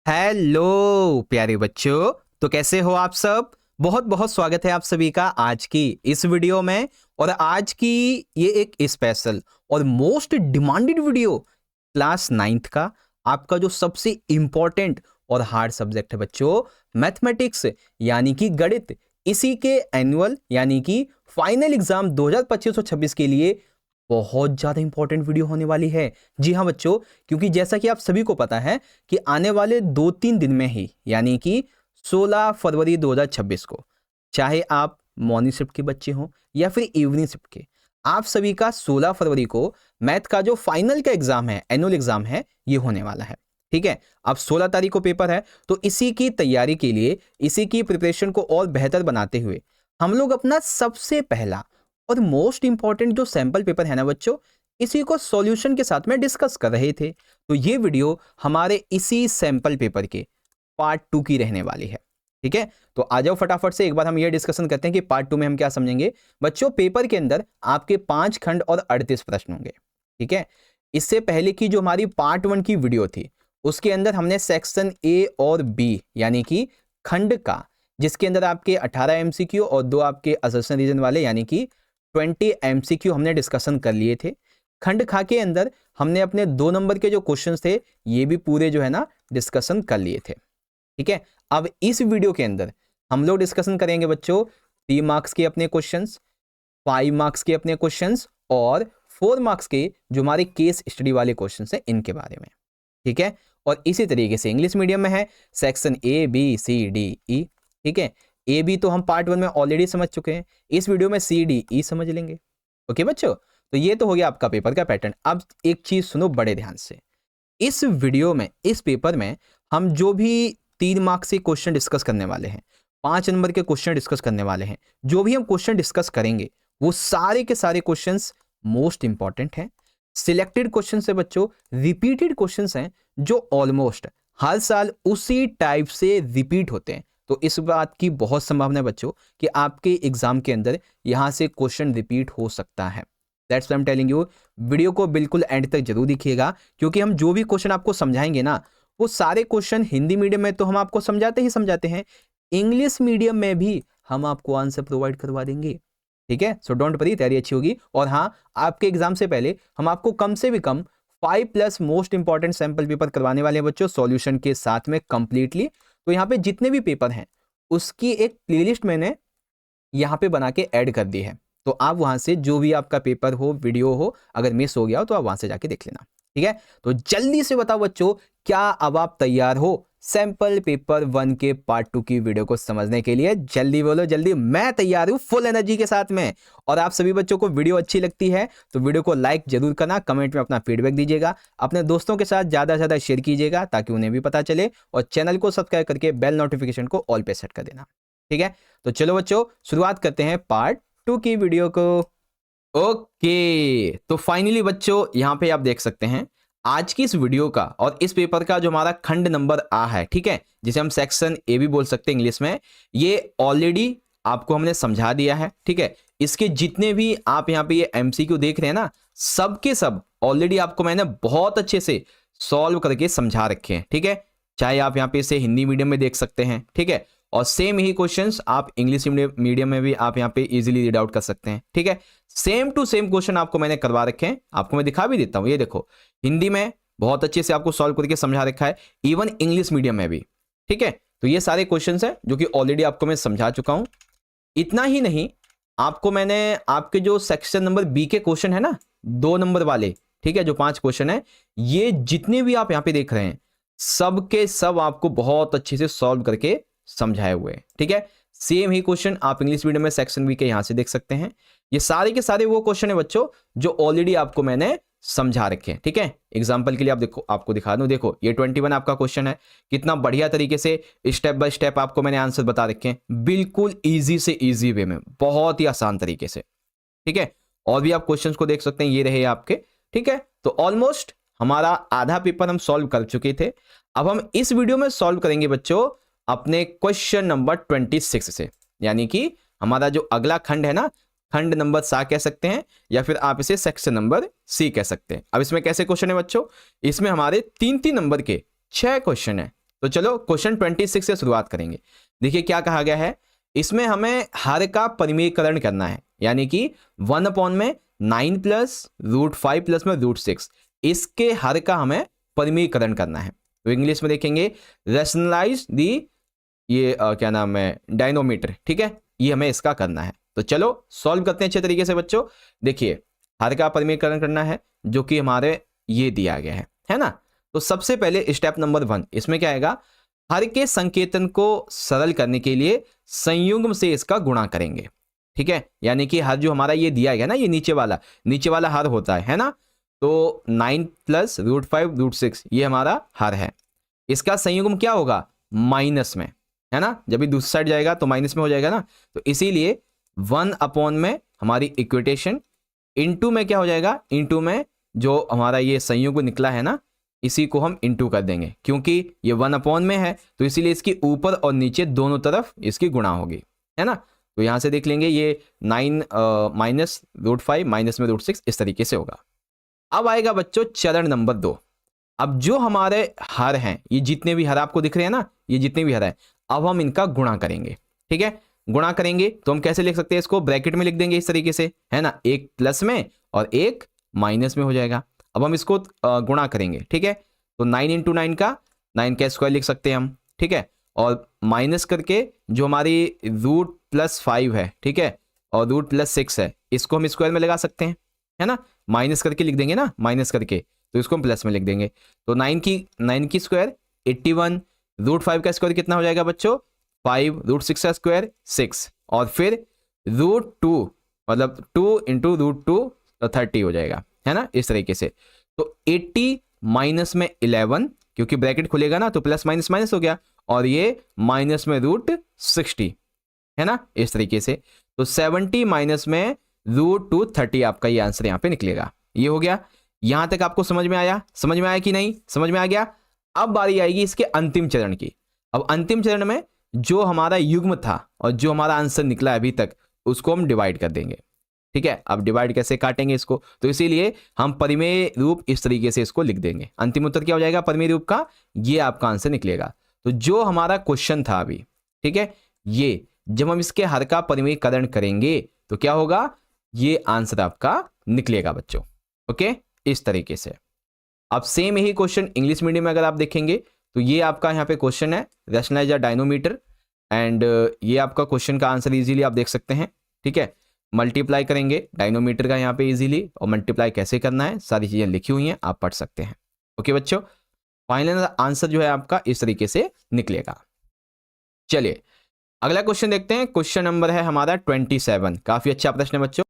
Hello प्यारे बच्चों, तो कैसे हो आप सब। बहुत बहुत स्वागत है आप सभी का आज की इस वीडियो में। और आज की ये एक स्पेशल और most demanded video class 9th का आपका जो सबसे इंपॉर्टेंट और हार्ड सब्जेक्ट है बच्चों, मैथमेटिक्स यानी कि गणित। इसी के एनुअल यानी कि फाइनल एग्जाम 2025-26 के लिए बहुत ज्यादा इंपॉर्टेंट वीडियो होने वाली है। जी हाँ बच्चों, क्योंकि जैसा कि आप सभी को पता है कि आने वाले 2-3 दिन में ही यानी कि 16 फरवरी 2026 को, चाहे आप मॉर्निंग शिफ्ट के बच्चे हों या फिर इवनिंग शिफ्ट के, आप सभी का 16 फरवरी को मैथ का जो फाइनल का एग्जाम है, एनुअल एग्जाम है, ये होने वाला है। ठीक है, अब 16 तारीख को पेपर है, तो इसी की तैयारी के लिए, इसी की प्रिपरेशन को और बेहतर बनाते हुए हम लोग अपना सबसे पहला और मोस्ट इंपॉर्टेंट जो सैंपल पेपर है ना बच्चों, इसी को सॉल्यूशन के साथ में डिस्कस कर रहे थे। तो ये वीडियो हमारे इसी सैंपल पेपर के पार्ट 2 की रहने वाली है। ठीक है, तो आ जाओ फटाफट से एक बार हम ये डिस्कशन करते हैं कि पार्ट 2 में हम क्या समझेंगे। बच्चों, पेपर के अंदर आपके 5 खंड और 38 प्रश्न होंगे। ठीक है, इससे पहले की जो हमारी पार्ट 1 की वीडियो थी, उसके अंदर हमने सेक्शन ए और बी यानी कि खंड का, जिसके अंदर आपके 18 एमसीक्यू और 2 आपके असर्शन रीजन वाले यानी कि 20 एमसीक्यू हमने डिस्कशन कर लिए थे। खंड खा के अंदर हमने अपने 2 नंबर के जो क्वेश्चंस थे, ये भी पूरे जो है ना डिस्कशन कर लिए थे। ठीक है, अब इस वीडियो के अंदर हम लोग डिस्कशन करेंगे बच्चों 3 मार्क्स के अपने क्वेश्चंस, 5 मार्क्स के अपने क्वेश्चंस और 4 मार्क्स के जो हमारे केस स्टडी वाले क्वेश्चंस हैं, इनके बारे में। ठीक है, और इसी तरीके से इंग्लिश मीडियम में है section A B C D E. ठीक है, ए बी तो हम पार्ट 1 में ऑलरेडी समझ चुके हैं, इस वीडियो में सी डी ई समझ लेंगे। ओके बच्चों, तो ये तो हो गया आपका पेपर का पैटर्न। अब एक चीज सुनो बड़े ध्यान से, इस वीडियो में, इस पेपर में हम जो भी 3 मार्क्स के क्वेश्चन डिस्कस करने वाले हैं, 5 नंबर के क्वेश्चन डिस्कस करने वाले हैं, जो भी हम क्वेश्चन डिस्कस करेंगे वो सारे के सारे क्वेश्चंस मोस्ट इंपॉर्टेंट हैं। सिलेक्टेड क्वेश्चन है बच्चों, रिपीटेड क्वेश्चंस हैं जो ऑलमोस्ट हर साल उसी टाइप से रिपीट होते हैं। तो इस बात की बहुत संभावना है बच्चों कि आपके एग्जाम के अंदर यहां से क्वेश्चन रिपीट हो सकता है। That's why I am telling you, video को बिल्कुल एंड तक जरूर देखिएगा, क्योंकि हम जो भी क्वेश्चन आपको समझाएंगे ना, वो सारे क्वेश्चन हिंदी मीडियम में तो हम आपको समझाते ही समझाते हैं, इंग्लिश मीडियम में भी हम आपको आंसर प्रोवाइड करवा देंगे। ठीक है, सो डोंट वरी, तैयारी अच्छी होगी। और हाँ, आपके एग्जाम से पहले हम आपको कम से भी कम 5+ मोस्ट इंपॉर्टेंट सैंपल पेपर करवाने वाले हैं बच्चों, सॉल्यूशन के साथ में कंप्लीटली। तो यहाँ पे जितने भी पेपर हैं उसकी एक प्लेलिस्ट मैंने यहाँ पे बना के ऐड कर दी है, तो आप वहां से जो भी आपका पेपर हो, वीडियो हो, अगर मिस हो गया हो तो आप वहां से जाके देख लेना। ठीक है, तो जल्दी से बताओ बच्चों, क्या अब आप तैयार हो सैंपल पेपर 1 के पार्ट 2 की वीडियो को समझने के लिए? जल्दी बोलो जल्दी। मैं तैयार हूं फुल एनर्जी के साथ में। और आप सभी बच्चों को वीडियो अच्छी लगती है तो वीडियो को लाइक जरूर करना, कमेंट में अपना फीडबैक दीजिएगा, अपने दोस्तों के साथ ज्यादा से ज्यादा शेयर कीजिएगा ताकि उन्हें भी पता चले, और चैनल को सब्सक्राइब करके बेल नोटिफिकेशन को ऑल पे सेट कर देना। ठीक है, तो चलो बच्चों शुरुआत करते हैं पार्ट 2 की वीडियो को। ओके, तो फाइनली बच्चों यहां पे आप देख सकते हैं आज की इस वीडियो का और इस पेपर का जो हमारा खंड नंबर आ है, ठीक है, जिसे हम सेक्शन ए भी बोल सकते हैं इंग्लिश में, ये ऑलरेडी आपको हमने समझा दिया है। ठीक है, इसके जितने भी आप यहाँ पे ये एमसीक्यू देख रहे हैं ना, सब के सब ऑलरेडी आपको मैंने बहुत अच्छे से सॉल्व करके समझा रखे हैं। ठीक है, चाहे आप यहाँ पे इसे हिंदी मीडियम में देख सकते हैं, ठीक है, और सेम ही क्वेश्चंस आप इंग्लिश मीडियम में भी आप यहाँ पे इजीली रीड आउट कर सकते हैं। ठीक है, सेम टू सेम क्वेश्चन आपको मैंने करवा रखे हैं, आपको मैं दिखा भी देता हूं। ये देखो, हिंदी में बहुत अच्छे से आपको सॉल्व करके समझा रखा है, इवन इंग्लिश मीडियम में भी। ठीक है, तो ये सारे क्वेश्चंस हैं जो कि ऑलरेडी आपको मैं समझा चुका हूं। इतना ही नहीं, आपको मैंने आपके जो सेक्शन नंबर बी के क्वेश्चन है ना, 2 नंबर वाले, ठीक है, जो 5 क्वेश्चन है, ये जितने भी आप यहाँ पे देख रहे हैं, सब के सब आपको बहुत अच्छे से सॉल्व करके समझाए हुए हैं। ठीक है, सेम ही क्वेश्चन आप इंग्लिश मीडियम में सेक्शन बी के यहां से देख सकते हैं। ये सारे के सारे वो क्वेश्चन है बच्चों जो ऑलरेडी आपको मैंने समझा रखे हैं। ठीक है, एग्जांपल के लिए आप देखो, आपको दिखा दूं, देखो ये 21 आपका क्वेश्चन है, कितना बढ़िया तरीके से स्टेप बाय स्टेप आपको मैंने आंसर बता रखे हैं, बिल्कुल इजी से इजी वे में, बहुत ही आसान तरीके से। ठीक है, और भी आप क्वेश्चंस को देख सकते हैं, ये रहे आपके। ठीक है, तो ऑलमोस्ट हमारा आधा पेपर हम सॉल्व कर चुके थे। अब हम इस वीडियो में सॉल्व करेंगे बच्चों अपने क्वेश्चन नंबर 26 से, यानी कि हमारा जो अगला खंड है ना, खंड नंबर 7 कह सकते हैं, या फिर आप इसे सेक्शन नंबर सी कह सकते हैं। अब इसमें कैसे क्वेश्चन है बच्चों, इसमें हमारे 3-3 नंबर के 6 क्वेश्चन है। तो चलो क्वेश्चन 26 से शुरुआत करेंगे। देखिए क्या कहा गया है, इसमें हमें हर का परिमेयकरण करना है, यानी कि 1/9 प्लस √5 प्लस में √6, इसके हर का हमें परिमेयकरण करना है। तो इंग्लिश में देखेंगे रैशनलाइज दी, ये क्या नाम है, डायनोमीटर, ठीक है, ये हमें इसका करना है। तो चलो सॉल्व करते हैं अच्छे तरीके से बच्चों। देखिए हर का परिमेयकरण करना है जो कि हमारे ये दिया गया है ना। तो सबसे पहले स्टेप नंबर 1, इसमें क्या आएगा, हर के संकेतन को सरल करने के लिए संयुग्म से इसका गुणा करेंगे, ठीक है। यानी कि हर जो हमारा ये दिया गया ना, ये नीचे वाला हर होता है ना। तो 9 प्लस √5 √6 ये हमारा हर है, इसका संयुग्म क्या होगा, माइनस में, है ना। जब भी दूसरी साइड जाएगा तो माइनस में हो जाएगा ना। तो इसीलिए 1 में हमारी इक्विटेशन, इनटू में क्या हो जाएगा, इनटू में जो हमारा ये संयुग्म निकला है ना, इसी को हम इनटू कर देंगे, क्योंकि ये 1 में है तो इसीलिए इसकी ऊपर और नीचे दोनों तरफ इसकी गुणा होगी, है ना। तो यहां से देख लेंगे ये 9 माइनस √5 माइनस में √6 इस तरीके से होगा। अब आएगा बच्चों चरण नंबर 2। अब जो हमारे हर हैं, ये जितने भी हर आपको दिख रहे हैं ना, ये जितने भी हर हैं, अब हम इनका गुणा करेंगे, ठीक है। गुणा करेंगे तो हम कैसे लिख सकते हैं इसको, ब्रैकेट में लिख देंगे इस तरीके से, है ना, एक प्लस में और एक माइनस में हो जाएगा। अब हम इसको गुणा करेंगे, ठीक है। तो 9 × 9 का 9 का स्क्वायर लिख सकते हैं हम, ठीक है। और माइनस करके जो हमारी √+5 है, ठीक है, और √+6 है, इसको हम स्क्वायर में लगा सकते हैं, है ना। माइनस करके लिख देंगे ना, माइनस करके, तो इसको हम प्लस में लिख देंगे। तो 9 की स्क्वायर 81, √5 का स्क्वायर कितना हो जाएगा बच्चों, 5, √6 का स्क्वायर 6, और फिर √2 मतलब 2 × √2 तो 30 हो जाएगा, है ना, इस तरीके से। तो 80 माइनस में 11, क्योंकि ब्रैकेट खुलेगा ना तो प्लस माइनस माइनस हो गया, और ये माइनस में √60, है ना, इस तरीके से। तो 70 माइनस में √2 30 आपका ये आंसर यहाँ पे निकलेगा। ये हो गया। यहां तक आपको समझ में आया कि नहीं, समझ में आ गया। अब बारी आएगी इसके अंतिम चरण की। अब अंतिम चरण में जो हमारा युग्म था और जो हमारा आंसर निकला अभी तक, उसको हम डिवाइड कर देंगे, ठीक है। अब डिवाइड कैसे काटेंगे इसको, तो इसीलिए हम परिमेय रूप इस तरीके से इसको लिख देंगे। अंतिम उत्तर क्या हो जाएगा परिमेय रूप का, ये आपका आंसर निकलेगा। तो जो हमारा क्वेश्चन था अभी, ठीक है, ये जब हम इसके हर का परिमेयकरण करेंगे तो क्या होगा, ये आंसर आपका निकलेगा बच्चों, ओके, इस तरीके से। अब सेम यही क्वेश्चन इंग्लिश मीडियम में अगर आप देखेंगे तो ये आपका यहाँ पे क्वेश्चन है, रैशनलाइज डायनोमीटर, एंड ये आपका क्वेश्चन का आंसर इजीली आप देख सकते हैं, ठीक है। मल्टीप्लाई करेंगे डायनोमीटर का यहाँ पे इजीली, और मल्टीप्लाई कैसे करना है सारी चीजें लिखी हुई हैं, आप पढ़ सकते हैं, ओके बच्चों। फाइनल आंसर जो है आपका इस तरीके से निकलेगा। चलिए अगला क्वेश्चन देखते हैं। क्वेश्चन नंबर है हमारा 27। काफी अच्छा प्रश्न है बच्चों,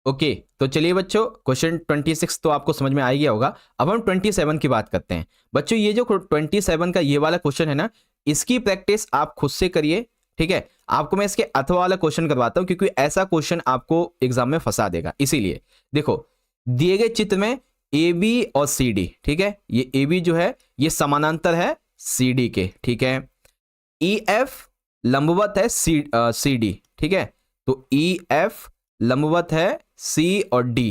ओके। तो चलिए बच्चों क्वेश्चन 26 तो आपको समझ में आ गया होगा। अब हम 27 की बात करते हैं बच्चों। ये जो 27 का ये वाला क्वेश्चन है ना, इसकी प्रैक्टिस आप खुद से करिए, ठीक है। आपको मैं इसके अथवा वाला क्वेश्चन करवाता हूं, क्योंकि ऐसा क्वेश्चन आपको एग्जाम में फंसा देगा। इसीलिए देखो, दिए गए चित्र में ए बी और सी डी, ठीक है, ये ए बी जो है ये समानांतर है सी डी के, ठीक है। ई एफ लंबवत है सी डी, ठीक है। तो ई एफ लंबवत है सी और डी,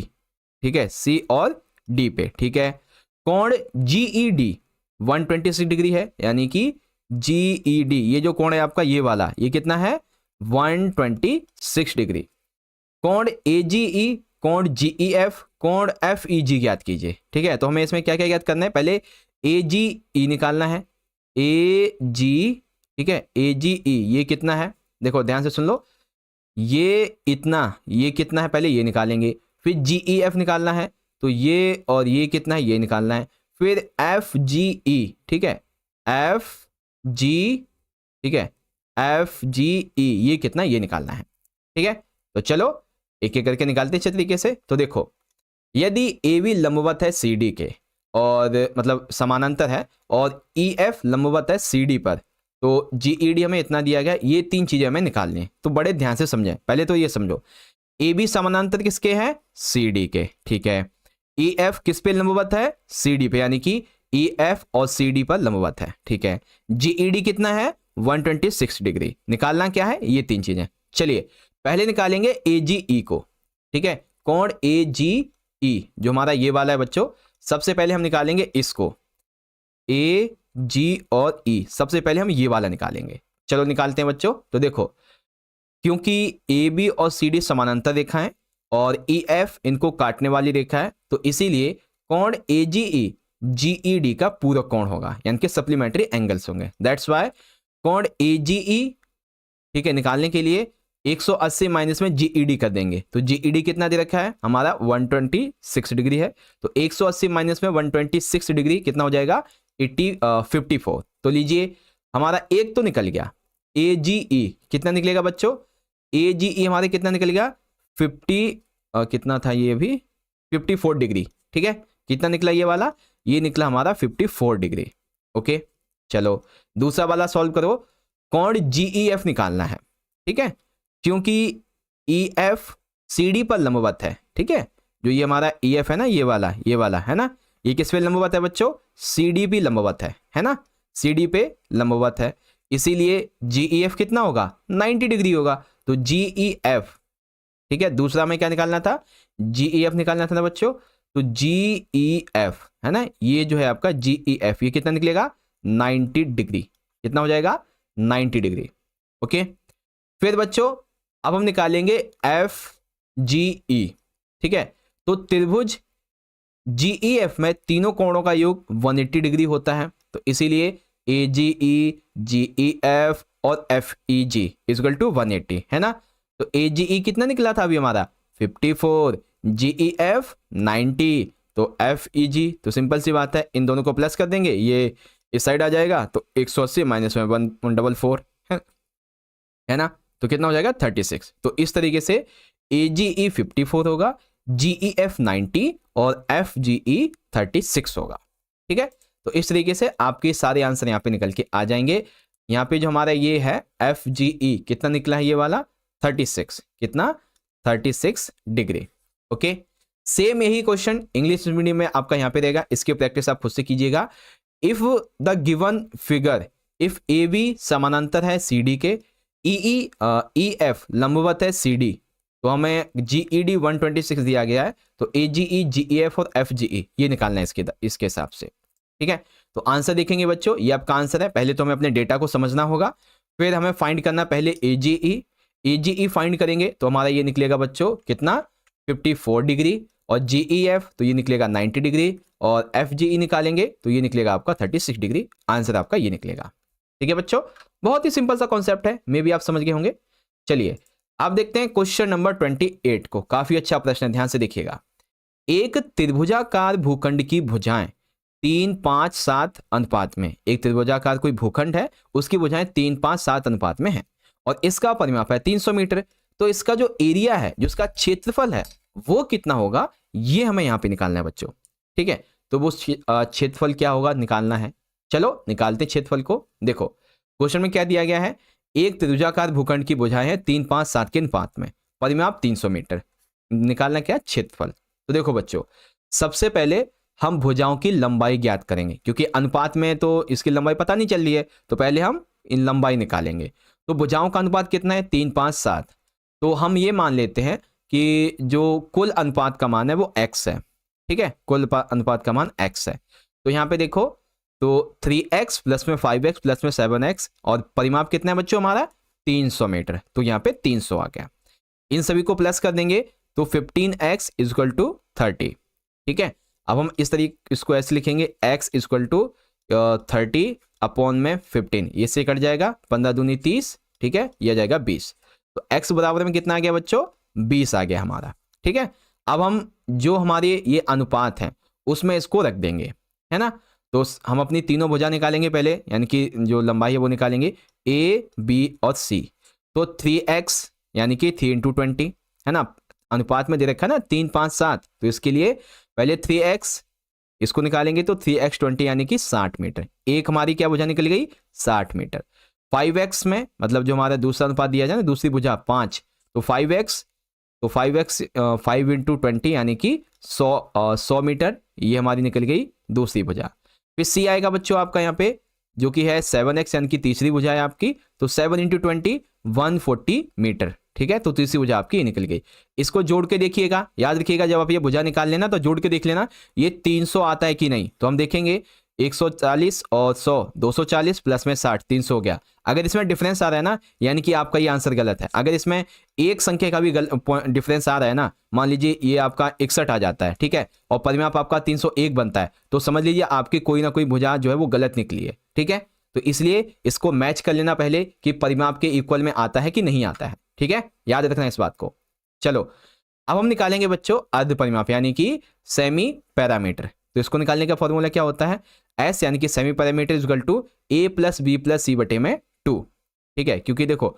ठीक है, सी और डी पे, ठीक है। कोण जीईडी 126 डिग्री है, यानी कि जीईडी ये जो कोण है आपका ये वाला, ये कितना है 126 डिग्री। कोण एजीई, कोण जीईएफ, कोण एफईजी ज्ञात कीजिए, ठीक है। तो हमें इसमें क्या क्या ज्ञात करना है, पहले एजीई निकालना है, एजी, ठीक है, एजीई ये कितना है, देखो ध्यान से सुन लो, ये इतना, ये कितना है, पहले ये निकालेंगे, फिर जीईएफ निकालना है, तो ये और ये कितना है ये निकालना है, फिर एफ जी ई, ठीक है, एफ जी, ठीक है, एफ जी ई ये कितना ये निकालना है, ठीक है। तो चलो एक एक करके निकालते अच्छे तरीके से। तो देखो, यदि ए बी लंबवत है सी डी के, और मतलब समानांतर है, और ई एफ लंबवत है सी डी पर, तो जीईडी हमें इतना दिया गया, ये तीन चीजें हमें निकालनी है। तो बड़े ध्यान से समझें, पहले तो ये समझो, ए बी समानांतर किसके हैं, सी डी के, ठीक है। ई एफ किस पे लंबवत है, सी डी पे, यानी कि ई एफ और सी डी पर लंबवत है, ठीक है। जीईडी कितना है 126 डिग्री। निकालना क्या है, ये तीन चीजें। चलिए पहले निकालेंगे एजीई को, ठीक है। कोण एजीई जो हमारा ये वाला है बच्चों, सबसे पहले हम निकालेंगे इसको, ए जी और ई, सबसे पहले हम ये वाला निकालेंगे। चलो निकालते हैं बच्चों। तो देखो, क्योंकि ए बी और सी डी समानांतर रेखा है और ई एफ इनको काटने वाली रेखा है, तो इसीलिए कोण ए G E G E D का पूरक कोण होगा, यानी कि सप्लीमेंट्री एंगल्स होंगे। दैट्स वाई कोण ए जी ई, ठीक है, निकालने के लिए 180 माइनस में जीईडी कर देंगे। तो जीईडी कितना दे रखा है हमारा 126 डिग्री है। तो 180 माइनस में 126 डिग्री कितना हो जाएगा 54। तो लीजिए हमारा एक तो निकल गया, ए जी ई कितना निकलेगा बच्चों, ए जी ई हमारे कितना निकल गया 50 कितना था ये भी 54 डिग्री। ठीक है, कितना निकला ये वाला, ये निकला हमारा 54 डिग्री। ओके, चलो दूसरा वाला सॉल्व करो। कोण जीईएफ निकालना है, ठीक है, क्योंकि ईएफ सीडी पर लंबवत है। ठीक है, जो ये हमारा ईएफ है ना, ये वाला है ना, ये किस पे लंबवत है बच्चों, सीडी भी लंबवत है ना, सीडी पे लंबवत है, इसीलिए जीईएफ कितना होगा 90 डिग्री होगा। तो जीईएफ, ठीक है, दूसरा में क्या निकालना था, जीईएफ निकालना था ना बच्चों। तो जीईएफ है ना, ये जो है आपका जीईएफ, ये कितना निकलेगा 90 डिग्री, कितना हो जाएगा 90 डिग्री। ओके, फिर बच्चों अब हम निकालेंगे एफ जी ई। ठीक है, तो त्रिभुज जीईएफ में तीनों कोणों का योग 180 डिग्री होता है, तो इसीलिए A G E G E F और F E G equal to 180 है ना। तो ए जी ई कितना निकला था अभी हमारा 54, जी ई एफ 90, तो एफ ई जी, तो सिंपल सी बात है, इन दोनों को प्लस कर देंगे, ये इस साइड आ जाएगा, तो 180 माइनस में 144 है ना, तो कितना हो जाएगा 36। तो इस तरीके से ए जी ई 54 होगा, जी ई एफ 90 और एफ जी ई 36 होगा। ठीक है, तो इस तरीके से आपके सारे आंसर यहाँ पे निकल के आ जाएंगे। यहाँ पे जो हमारा ये है एफ जी ई कितना निकला है, ये वाला 36, कितना 36 डिग्री। ओके, सेम यही क्वेश्चन इंग्लिश मीडियम में आपका यहाँ पे रहेगा, इसकी प्रैक्टिस आप खुद से कीजिएगा। If the given figure, if A B समानांतर है सी डी के, ई एफ लंबवत है सी डी, तो हमें जी ई डी 126 दिया गया है, तो ए G E G E F और एफ जी ई ये निकालना है इसके हिसाब से। ठीक है, तो आंसर देखेंगे बच्चों, ये आपका आंसर है। पहले तो हमें अपने डेटा को समझना होगा, फिर हमें फाइंड करना पहले ए जी ई फाइंड करेंगे तो हमारा ये निकलेगा बच्चों कितना 54 डिग्री, और जी ई एफ तो ये निकलेगा 90 डिग्री, और एफ जी ई निकालेंगे तो ये निकलेगा आपका 36 डिग्री। आंसर आपका ये निकलेगा। ठीक है बच्चों, बहुत ही सिंपल सा कॉन्सेप्ट है, मे भी आप समझ गए होंगे। चलिए आप देखते हैं क्वेश्चन नंबर 28 को। काफी अच्छा प्रश्न है, ध्यान से देखिएगा। एक त्रिभुजाकार भूखंड की भुजाएं 3, 5, 7 अनुपात में, एक त्रिभुजाकार कोई भूखंड है, उसकी भुजाएं 3, 5, 7 अनुपात में है, और इसका परिमाप है 300 मीटर। तो इसका जो एरिया है, जो इसका क्षेत्रफल है, वो कितना होगा, ये हमें यहाँ पे निकालना है बच्चों। ठीक है, तो वो क्षेत्रफल क्या होगा निकालना है। चलो निकालते क्षेत्रफल को। देखो क्वेश्चन में क्या दिया गया है, एक त्रिभुजाकार भूखंड की भुजाएं है 3, 5, 7 के अनुपात में, परिमाप 300 मीटर, निकालना क्या क्षेत्रफल। तो देखो बच्चों, सबसे पहले हम भुजाओं की लंबाई ज्ञात करेंगे, क्योंकि अनुपात में तो इसकी लंबाई पता नहीं चल रही है, तो पहले हम इन लंबाई निकालेंगे। तो भुजाओं का अनुपात कितना है 3, 5, 7, तो हम ये मान लेते हैं कि जो कुल अनुपात का मान है वो x है। ठीक है, कुल अनुपात का मान x है। तो यहाँ पे देखो, तो 3x प्लस में 5x प्लस में 7x, और परिमाप कितना है बच्चों हमारा 300 मीटर, तो यहाँ पे 300 आ गया। इन सभी को प्लस कर देंगे तो 15x इक्वल टू 30। ठीक है, अब हम इस तरीके इसको ऐसे लिखेंगे, x इक्वल टू 30 अपॉन में 15, ये से कट जाएगा, 15 दूनी 30, ठीक है, ये आ जाएगा 20। तो x बराबर में कितना आ गया बच्चों 20 आ गया हमारा। ठीक है, अब हम जो हमारे ये अनुपात है उसमें इसको रख देंगे, है ना। तो हम अपनी तीनों भुजा निकालेंगे पहले, यानी कि जो लंबाई है वो निकालेंगे, ए बी और सी। तो 3x यानी कि 3 × 20 है ना, अनुपात में दे रखा है ना 3, 5, 7, तो इसके लिए पहले 3x इसको निकालेंगे, तो 3x 20 यानी कि 60 मीटर। एक हमारी क्या भुजा निकल गई 60 मीटर। 5x में मतलब जो हमारा दूसरा अनुपात दिया जाए ना, दूसरी भुजा 5, तो 5x 5 × 20 यानी कि 100 मीटर, ये हमारी निकल गई दूसरी भुजा। फिर सी आएगा बच्चों आपका यहाँ पे, जो कि है 7x यानी कि तीसरी भुजा है आपकी, तो 7 × 20 140 मीटर। ठीक है, तो तीसरी भुजा आपकी निकल गई। इसको जोड़ के देखिएगा, याद रखिएगा जब आप ये भुजा निकाल लेना तो जोड़ के देख लेना ये 300 आता है कि नहीं। तो हम देखेंगे 140 और 100 240 प्लस में 60 300 हो गया। अगर इसमें डिफरेंस आ रहा है ना, यानी कि आपका ये आंसर गलत है। अगर इसमें एक संख्या का भी डिफरेंस आ रहा है ना, मान लीजिए ये आपका 61 आ जाता है, ठीक है, और परिमाप आपका 301 बनता है, तो समझ लीजिए आपकी कोई ना कोई भुजा जो है वो गलत निकली है, ठीक है। तो इसलिए इसको मैच कर लेना पहले कि परिमाप के इक्वल में आता है कि नहीं आता है, ठीक है, याद रखना इस बात को। चलो अब हम निकालेंगे बच्चों अर्ध परिमाप यानी कि सेमी पैरामीटर। तो इसको निकालने का फॉर्मूला क्या होता है, एस यानी कि semi perimeter equal to A plus B plus C बटे में 2, ठीक है। क्योंकि देखो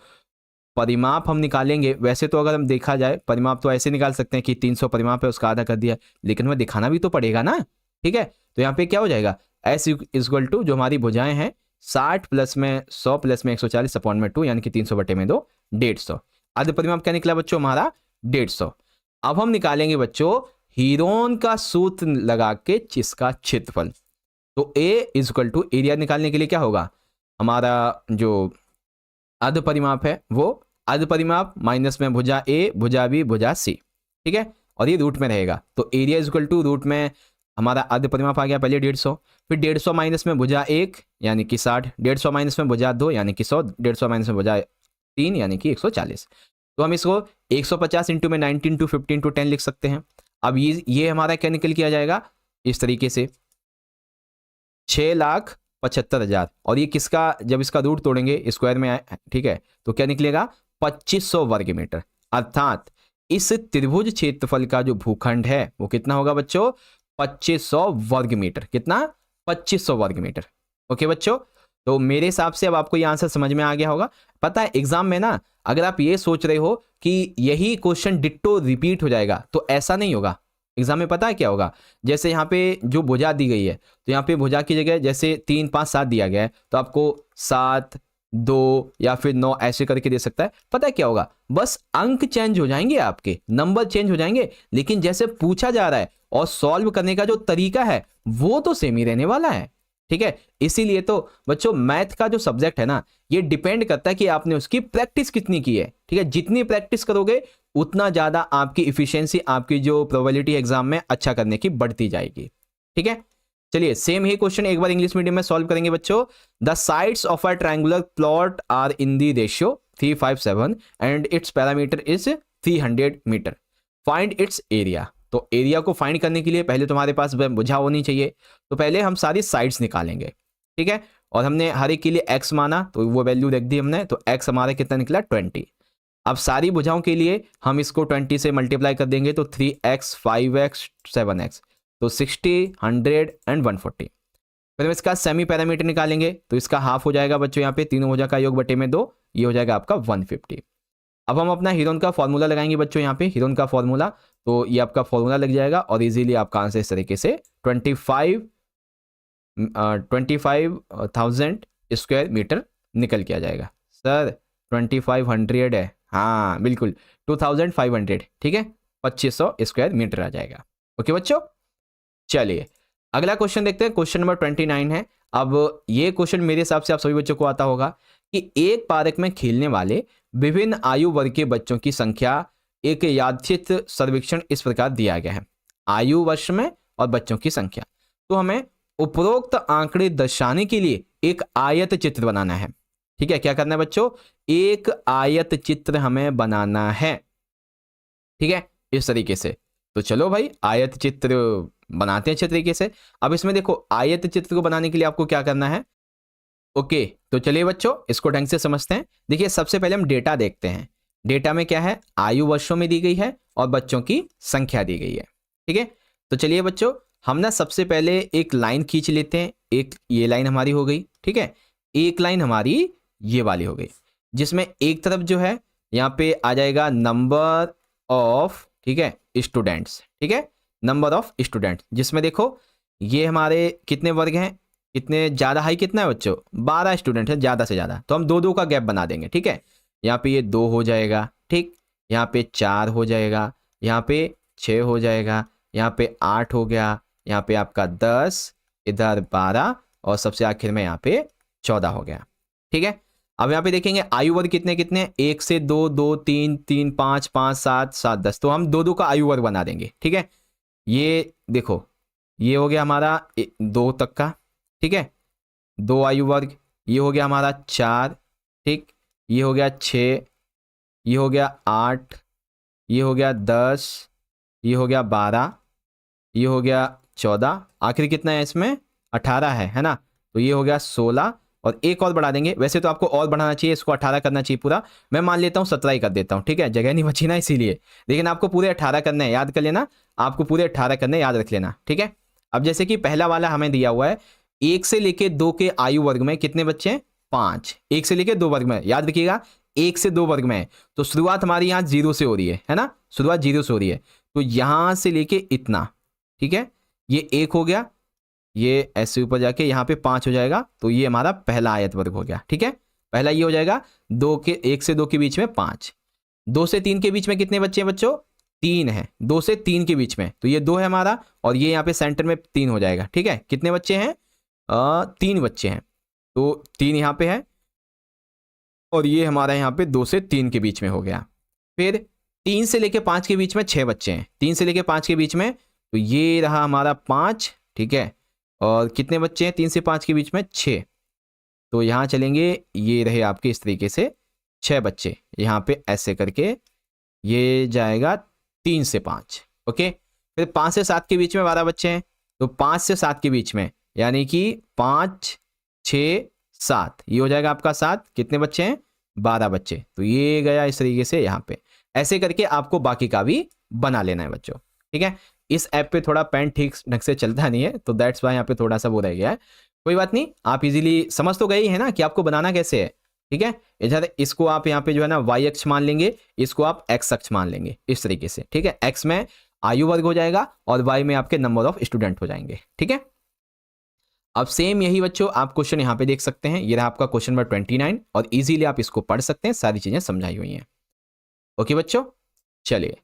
परिमाप हम निकालेंगे, वैसे तो अगर हम देखा जाए परिमाप तो ऐसे निकाल सकते हैं कि 300 परिमाप है उसका आधा कर दिया, लेकिन हमें दिखाना भी तो पड़ेगा ना, ठीक है। तो यहाँ पे क्या हो जाएगा, एस इक्वल टू जो हमारी भुजाएं हैं 60 प्लस में 100 प्लस में 140 अपॉन में 2 यानी कि 300 बटे में 2 150। अर्ध परिमाप क्या निकला बच्चों हमारा 150। अब हम निकालेंगे बच्चों हीरोन का सूत्र लगा के इसका क्षेत्रफल। तो ए इक्वल टू एरिया निकालने के लिए क्या होगा, हमारा जो अर्ध परिमाप है वो अर्ध परिमाप माइनस में भुजा ए भुजा बी भुजा सी, ठीक है, और ये रूट में रहेगा। तो एरिया इक्वल टू रूट में हमारा अर्ध परिमाप आ गया पहले 150, फिर 150 माइनस में भुजा 1 यानी कि 60, 150 माइनस में भुजा 2 यानी कि 100, 150 माइनस में भुजा 3 यानी कि 140। तो हम इसको 150 इंटू में 19 इंटू 15 इंटू 10 लिख सकते हैं। अब ये हमारा क्या निकल किया जाएगा इस तरीके से 6,75,000, और ये किसका, जब इसका रूट तोड़ेंगे स्क्वायर में आए, ठीक है, तो क्या निकलेगा 2500 वर्ग मीटर। अर्थात इस त्रिभुज क्षेत्रफल का जो भूखंड है वो कितना होगा बच्चों 2500 वर्ग मीटर। कितना 2500 वर्ग मीटर। ओके बच्चों, तो मेरे हिसाब से अब आपको ये आंसर समझ में आ गया होगा। पता है एग्जाम में ना अगर आप ये सोच रहे हो कि यही क्वेश्चन डिट्टो रिपीट हो जाएगा तो ऐसा नहीं होगा। एग्जाम में पता है क्या होगा, जैसे यहाँ पे जो भुजा दी गई है तो यहाँ पे भुजा की जगह जैसे 3 5 7 दिया गया है तो आपको 7 2 या फिर 9 ऐसे करके दे सकता है। पता है क्या होगा, बस अंक चेंज हो जाएंगे, आपके नंबर चेंज हो जाएंगे, लेकिन जैसे पूछा जा रहा है और सॉल्व करने का जो तरीका है वो तो सेम ही रहने वाला है, ठीक है। इसीलिए तो बच्चों मैथ का जो सब्जेक्ट है ना ये डिपेंड करता है कि आपने उसकी प्रैक्टिस कितनी की है, ठीक है। जितनी प्रैक्टिस करोगे उतना ज्यादा आपकी इफिशियंसी, आपकी जो प्रोबेबिलिटी एग्जाम में अच्छा करने की बढ़ती जाएगी, ठीक है। चलिए सेम ही क्वेश्चन एक बार इंग्लिश मीडियम में सॉल्व करेंगे बच्चों। The sides of a triangular plot are in the ratio 357 and its parameter is 300 metre, find its area. तो एरिया को फाइंड करने के लिए पहले तुम्हारे पास भुजा होनी चाहिए, तो पहले हम सारी साइड्स निकालेंगे, ठीक है। और हमने हर एक के लिए x माना तो वो वैल्यू रख दी हमने, तो x हमारा कितना निकला 20। अब सारी भुजाओं के लिए हम इसको 20 से मल्टीप्लाई कर देंगे तो 3x 5x 7x, तो 60 100 एंड 140। फिर हम इसका सेमी पैरामीटर निकालेंगे तो इसका हाफ हो जाएगा बच्चों, यहाँ पे तीनों भुजा का योग बटे में 2, ये हो जाएगा आपका 150। अब हम अपना हीरोन का फॉर्मूला लगाएंगे बच्चों, यहाँ पे हीरोन का फॉर्मूला, तो ये आपका फॉर्मूला लग जाएगा और इजीली आपका आंसर इस तरीके से 25,000 स्क्वायर मीटर निकल के आ जाएगा। सर 2500 है, हाँ बिल्कुल 2500, ठीक है, 2500 स्क्वायर मीटर आ जाएगा। ओके बच्चों, चलिए अगला क्वेश्चन देखते हैं, क्वेश्चन नंबर 29 है। अब ये क्वेश्चन मेरे हिसाब से आप सभी बच्चों को आता होगा कि एक पार्क में खेलने वाले विभिन्न आयु वर्ग के बच्चों की संख्या, एक यादृच्छिक सर्वेक्षण इस प्रकार दिया गया है, आयु वर्ष में और बच्चों की संख्या। तो हमें उपरोक्त आंकड़े दर्शाने के लिए एक आयत चित्र बनाना है, ठीक है। क्या करना है बच्चों, एक आयत चित्र हमें बनाना है, ठीक है, इस तरीके से। तो चलो भाई आयत चित्र बनाते हैं अच्छे तरीके से। अब इसमें देखो आयत चित्र को बनाने के लिए आपको क्या करना है, ओके तो चलिए बच्चों इसको ढंग से समझते हैं। देखिए सबसे पहले हम डेटा देखते हैं, डेटा में क्या है, आयु वर्षों में दी गई है और बच्चों की संख्या दी गई है, ठीक है। तो चलिए बच्चों हम ना सबसे पहले एक लाइन खींच लेते हैं, एक ये लाइन हमारी हो गई, ठीक है, एक लाइन हमारी ये वाली हो गई, जिसमें एक तरफ जो है यहाँ पे आ जाएगा नंबर ऑफ, ठीक है, स्टूडेंट्स, ठीक है, नंबर ऑफ स्टूडेंट्स, जिसमें देखो ये हमारे कितने वर्ग हैं, कितने ज़्यादा हाई कितना है बच्चों 12 स्टूडेंट है ज़्यादा से ज़्यादा, तो हम 2 का गैप बना देंगे, ठीक है। यहाँ पे ये 2 हो जाएगा, ठीक, यहाँ पे 4 हो जाएगा, यहाँ पे 6 हो जाएगा, यहाँ पे 8 हो गया, यहाँ पे आपका 10, इधर 12 और सबसे आखिर में यहाँ पे 14 हो गया, ठीक है। अब यहाँ पे देखेंगे आयु वर्ग कितने कितने, 1 से 2 2 3 3 5 5 7 7 10, तो हम 2 का आयु वर्ग बना देंगे, ठीक है। ये देखो ये हो गया हमारा 2 तक का, ठीक है, 2 आयु वर्ग, ये हो गया हमारा 4, ठीक, ये हो गया 6, ये हो गया 8, ये हो गया 10, ये हो गया 12, ये हो गया 14, आखिर कितना है इसमें 18 है ना, तो ये हो गया 16 और एक और बढ़ा देंगे। वैसे तो आपको और बढ़ाना चाहिए, इसको 18 करना चाहिए पूरा, मैं मान लेता हूँ 17 ही कर देता हूँ, ठीक है, जगह नहीं बची ना इसीलिए, लेकिन आपको पूरे 18 करना है, याद कर लेना, आपको पूरे 18 करने याद रख लेना, ठीक है। अब जैसे कि पहला वाला हमें दिया हुआ है 1 से लेके 2 के आयु वर्ग में कितने बच्चे हैं 5, 1 से लेके 2 वर्ग में, याद रखिएगा 1 से 2 वर्ग में है, तो शुरुआत हमारी यहाँ 0 से हो रही है ना, शुरुआत 0 से हो रही है, तो यहां से लेके इतना, ठीक है, ये 1 हो गया, ये ऐसे ऊपर जाके यहाँ पे 5 हो जाएगा, तो ये हमारा पहला आयत वर्ग हो गया, ठीक है, पहला ये हो जाएगा 1 से 2 के बीच में 5, 2 से 3 के बीच में कितने बच्चे हैं बच्चों 3 है, 2 से 3 के बीच में, तो ये 2 है हमारा, और ये यहाँ पे सेंटर में 3 हो जाएगा, ठीक है, कितने बच्चे हैं 3 बच्चे हैं, तो 3 यहाँ पे है, और ये हमारा यहाँ पे 2 से 3 के बीच में हो गया। फिर 3 से लेके 5 के बीच में 6 बच्चे हैं, 3 से लेके 5 के बीच में, तो ये रहा हमारा 5, ठीक है, और कितने बच्चे हैं 3 से 5 के बीच में 6, तो यहाँ चलेंगे, ये रहे आपके इस तरीके से 6 बच्चे, यहाँ पे ऐसे करके ये जाएगा 3 से 5, ओके। फिर 5 से 7 के बीच में 12 बच्चे हैं, तो 5 से 7 के बीच में, यानी कि 5 6 7, ये हो जाएगा आपका 7, कितने बच्चे हैं 12 बच्चे, तो ये गया इस तरीके से यहाँ पे, ऐसे करके आपको बाकी का भी बना लेना है बच्चों, ठीक है। इस ऐप पे थोड़ा पेन ठीक ढंग से चलता नहीं है, तो दैट्स वाई यहाँ पे थोड़ा सा वो रह गया है, कोई बात नहीं, आप इजीली समझ तो गए ही है ना कि आपको बनाना कैसे है, ठीक है। इधर इसको आप यहाँ पे जो है ना y अक्ष मान लेंगे, इसको आप x अक्ष मान लेंगे इस तरीके से, ठीक है, x में आयु वर्ग हो जाएगा और y में आपके नंबर ऑफ स्टूडेंट हो जाएंगे, ठीक है। अब सेम यही बच्चों आप क्वेश्चन यहाँ पे देख सकते हैं, ये रहा आपका क्वेश्चन नंबर 29 और इजीली आप इसको पढ़ सकते हैं, सारी चीजें समझाई हुई हैं, ओके बच्चों। चलिए,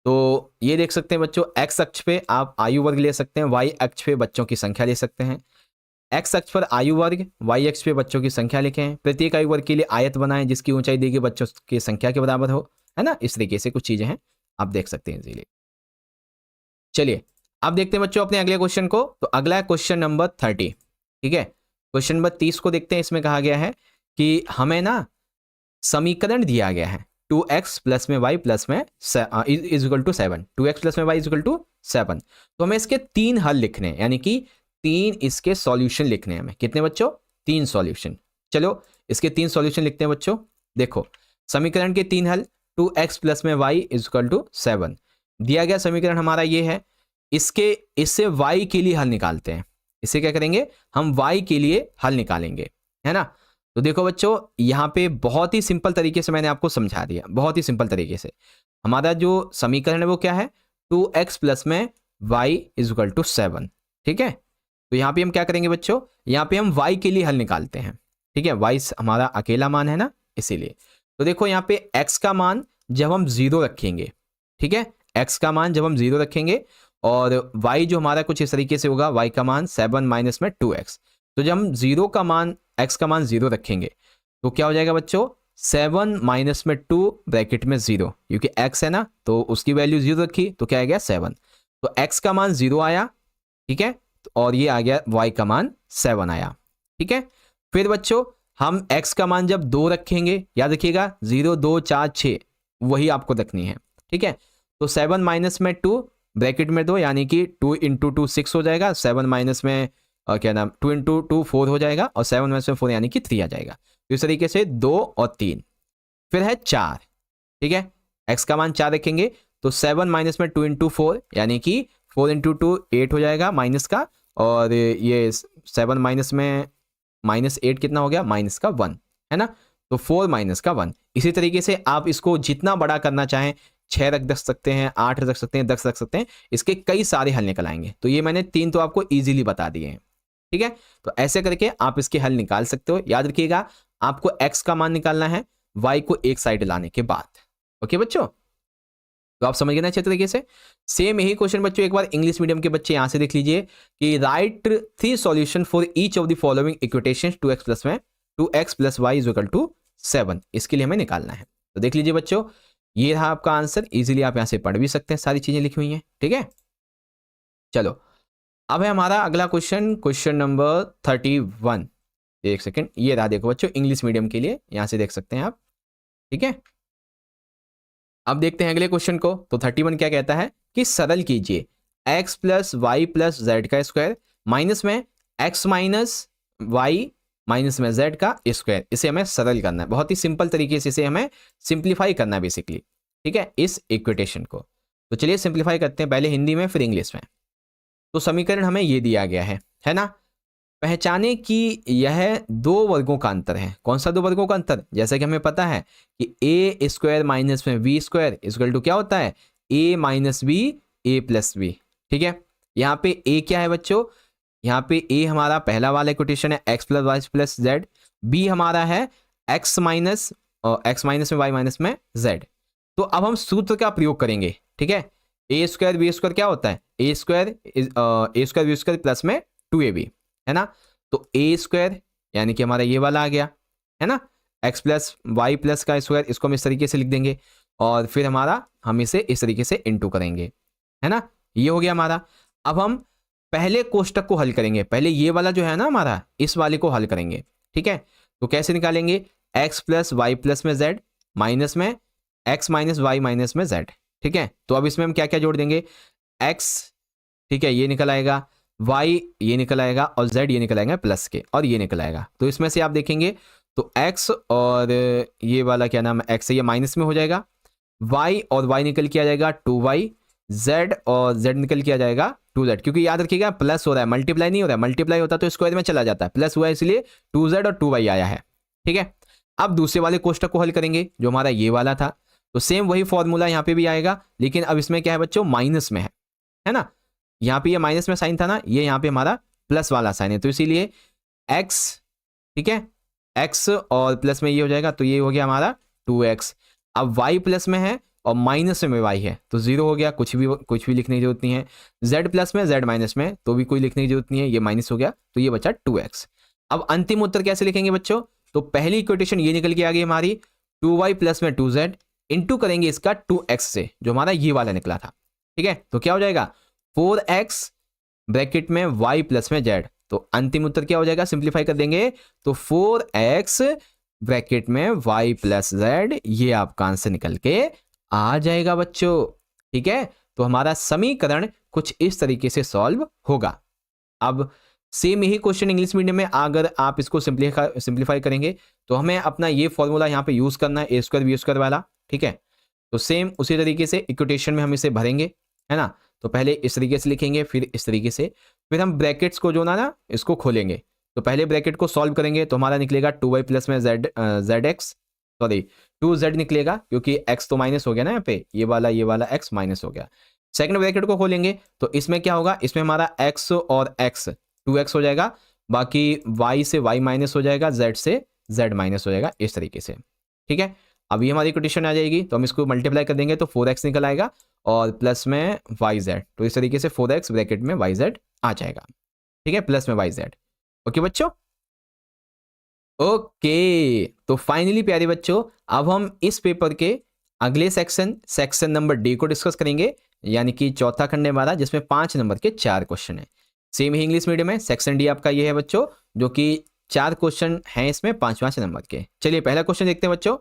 तो ये देख सकते हैं बच्चों, x अक्ष पे आप आयु वर्ग ले सकते हैं, y अक्ष पे बच्चों की संख्या ले सकते हैं, x अक्ष पर आयु वर्ग, y अक्ष पे बच्चों की संख्या लिखें, प्रत्येक आयु वर्ग के लिए आयत बनाएं जिसकी ऊंचाई दी गई बच्चों की संख्या के बराबर हो, है ना, इस तरीके से कुछ चीजें हैं, आप देख सकते हैं इजीली। चलिए अब देखते हैं बच्चों अपने अगले क्वेश्चन को, तो अगला है क्वेश्चन नंबर 30, ठीक है, क्वेश्चन नंबर 30 को देखते हैं। इसमें कहा गया है कि हमें ना समीकरण दिया गया है 2x प्लस में y प्लस में is equal to 7, 2x plus में y इज इक्वल टू 7, तो हमें इसके 3 हल लिखने हैं, यानी कि 3 इसके सॉल्यूशन लिखने हैं हमें, कितने बच्चों 3 सॉल्यूशन। चलो इसके 3 सॉल्यूशन लिखते हैं बच्चों। देखो समीकरण के 3 हल, 2x प्लस में y इज इक्वल टू 7, दिया गया समीकरण हमारा ये है, इससे y के लिए हल निकालते हैं, इससे क्या करेंगे हम y के लिए हल निकालेंगे, है ना। तो देखो बच्चों यहाँ पे बहुत ही सिंपल तरीके से मैंने आपको समझा दिया, बहुत ही सिंपल तरीके से। हमारा जो समीकरण है वो क्या है 2x प्लस में y इज इक्वल टू 7, ठीक है। तो यहाँ पे हम क्या करेंगे बच्चों, यहाँ पे हम y के लिए हल निकालते हैं, ठीक है, y हमारा अकेला मान है ना इसीलिए। तो देखो यहाँ पे x का मान जब हम 0 रखेंगे, ठीक है, x का मान जब हम 0 रखेंगे और y जो हमारा कुछ इस तरीके से होगा, y का मान 7 माइनस में 2x, तो जब हम 0 का मान x का मान 0 रखेंगे तो क्या हो जाएगा बच्चों 7 माइनस में 2 ब्रैकेट में 0, क्योंकि x है ना तो उसकी वैल्यू 0 रखी तो क्या आ गया 7, तो x का मान 0 आया, ठीक है, और ये आ गया y का मान 7 आया, ठीक है। फिर बच्चों हम x का मान जब 2 रखेंगे, याद रखिएगा 0 2 4 6 वही आपको रखनी है, ठीक है। तो 7 माइनस में 2 ब्रैकेट में 2, यानी कि 2 इंटू 2 6 हो जाएगा, 7 माइनस में क्या नाम 2 इंटू 2 4 हो जाएगा, और 7 माइनस में 4 यानी कि 3 आ जाएगा। तो इस तरीके से 2 और 3, फिर है 4, ठीक है, x का मान 4 रखेंगे तो 7 माइनस में 2 इंटू 4 यानी कि 4 इंटू 2 8 हो जाएगा माइनस का, और ये 7 माइनस में -8 कितना हो गया माइनस का 1, है ना, तो 4 माइनस का 1। इसी तरीके से आप इसको जितना बड़ा करना चाहें 6 रख सकते हैं, 8 रख सकते हैं, 10 रख सकते हैं, इसके कई सारे हल निकल आएंगे। तो ये मैंने 3 तो आपको इजीली बता दिए हैं, ठीक है। तो ऐसे करके आप इसके हल निकाल सकते हो। याद रखिएगा आपको x का मान निकालना है y को एक साइड लाने के बाद, ओके बच्चों, तो आप समझ गए ना अच्छे तरीके से। सेम यही क्वेश्चन बच्चों एक बार इंग्लिश मीडियम के बच्चे यहां से देख लीजिए कि write 3 solution for each of the following equations 2x plus में 2x plus y is equal to 7, इसके लिए हमें निकालना है। तो देख लीजिए बच्चों ये रहा आपका आंसर, इजीली आप यहां से पढ़ भी सकते हैं, सारी चीजें लिखी हुई हैं, ठीक है। चलो अब है हमारा अगला क्वेश्चन, क्वेश्चन नंबर 31। एक सेकेंड, ये रहा देखो बच्चों, इंग्लिश मीडियम के लिए, यहां से देख सकते हैं आप, ठीक है। अब देखते हैं अगले क्वेश्चन को। तो 31 क्या कहता है कि सरल कीजिए x plus y plus z का स्क्वायर माइनस में x माइनस वाई माइनस में z का स्क्वायर। इसे हमें सरल करना है, बहुत ही सिंपल तरीके से इसे हमें सिंप्लीफाई करना है बेसिकली, ठीक है, इस इक्वेशन को। तो चलिए सिंप्लीफाई करते हैं, पहले हिंदी में फिर इंग्लिश में। तो समीकरण हमें ये दिया गया है ना। पहचाने कि यह दो वर्गों का अंतर है। कौन सा दो वर्गों का अंतर? जैसा कि हमें पता है कि ए स्क्वायर माइनस में बी स्क्वायर इक्वल टू क्या होता है, ए माइनस बी ए प्लस बी, ठीक है। यहाँ पे ए क्या है बच्चों, यहाँ पे ए हमारा पहला वाला इक्वेशन है x plus y plus z, B हमारा है एक्स माइनस में वाई माइनस में जेड। तो अब हम सूत्र का प्रयोग करेंगे, ठीक है। ए स्क्वायर बी स्क्वायर क्या होता है, ए स्क्वायर बी स्क्वायर प्लस में 2ab, है ना। तो ए स्क्वायर यानी कि हमारा ये वाला आ गया, है ना, एक्स प्लस वाई प्लस का स्क्वायर, इसको हम इस तरीके से लिख देंगे और फिर हमारा हम इसे इस तरीके से इनटू करेंगे, है ना। ये हो गया हमारा। अब हम पहले कोष्टक को हल करेंगे, पहले ये वाला जो है ना हमारा, इस वाले को हल करेंगे, ठीक है। तो कैसे निकालेंगे, एक्स प्लस वाई प्लस में जेड माइनस में एक्स माइनस वाई माइनस में जेड, ठीक है। तो अब इसमें हम क्या क्या जोड़ देंगे, एक्स, ठीक है, ये निकल आएगा, y ये निकल आएगा और z ये निकल आएगा प्लस के, और ये निकल आएगा। तो इसमें से आप देखेंगे तो x और ये वाला क्या नाम है, x ये माइनस में हो जाएगा, y और y निकल के आ जाएगा 2y, z और z निकल के आ जाएगा 2z। क्योंकि याद रखिएगा प्लस हो रहा है, मल्टीप्लाई नहीं हो रहा है, मल्टीप्लाई होता तो स्क्वायर में चला जाता है, प्लस हुआ है इसलिए 2z और 2y आया है, ठीक है। अब दूसरे वाले कोष्टक को हल करेंगे जो हमारा ये वाला था। तो सेम वही फॉर्मूला यहाँ पे भी आएगा, लेकिन अब इसमें क्या है बच्चों, माइनस में है ना। यहाँ पे ये माइनस में साइन था ना, ये यहाँ पे हमारा प्लस वाला साइन है, तो इसीलिए x, ठीक है, x और प्लस में ये हो जाएगा, तो ये हो गया हमारा 2x। अब y प्लस में है और माइनस में y है तो 0 हो गया, कुछ भी लिखने की जरूरत नहीं है। z प्लस में z माइनस में तो भी कोई लिखने की जरूरत नहीं है, ये माइनस हो गया, तो ये बचा 2x। अब अंतिम उत्तर कैसे लिखेंगे बच्चों, तो पहली इक्वेशन ये निकल के आ गई हमारी 2y प्लस में 2z इंटू करेंगे इसका 2x से, जो हमारा ये वाला निकला था, ठीक है। तो क्या हो जाएगा 4x ब्रैकेट में y प्लस में z। तो अंतिम उत्तर क्या हो जाएगा, सिंप्लीफाई कर देंगे तो 4x ब्रैकेट में y प्लस z, ये आपका आंसर निकल के आ जाएगा बच्चों, ठीक है। तो हमारा समीकरण कुछ इस तरीके से सॉल्व होगा। अब सेम यही क्वेश्चन इंग्लिश मीडियम में अगर आप इसको सिंप्लीफाई करेंगे तो हमें अपना ये फॉर्मूला यहाँ पे यूज करना है, ए स्क्वायर बी स्क्वायर वाला, ठीक है। तो सेम उसी तरीके से इक्वेशन में हम इसे भरेंगे, है ना। तो पहले इस तरीके से लिखेंगे, फिर इस तरीके से, फिर हम ब्रैकेट्स को जो ना इसको खोलेंगे। तो पहले ब्रैकेट को सॉल्व करेंगे तो हमारा निकलेगा 2y प्लस में जेड एक्स, सॉरी 2z निकलेगा क्योंकि x तो माइनस हो गया ना यहाँ पे, ये वाला x माइनस हो गया। सेकंड ब्रैकेट को खोलेंगे तो इसमें क्या होगा, इसमें हमारा x और x 2x हो जाएगा, बाकी y से y माइनस हो जाएगा, z से z माइनस हो जाएगा, इस तरीके से, ठीक है। अभी हमारी इक्वेशन आ जाएगी तो हम इसको मल्टीप्लाई कर देंगे तो 4x निकल आएगा और प्लस में yz, तो इस तरीके से 4x ब्रैकेट में yz आ जाएगा, ठीक है, प्लस में yz। ओके बच्चों, ओके। तो फाइनली प्यारे बच्चों अब हम इस पेपर के अगले सेक्शन नंबर डी को डिस्कस करेंगे, यानी कि चौथा खंड हमारा, जिसमें 5 नंबर के 4 क्वेश्चन है। सेम ही इंग्लिश मीडियम है, सेक्शन डी आपका ये है बच्चों, जो कि 4 क्वेश्चन हैं इसमें 5 नंबर के। चलिए पहला क्वेश्चन देखते हैं बच्चों।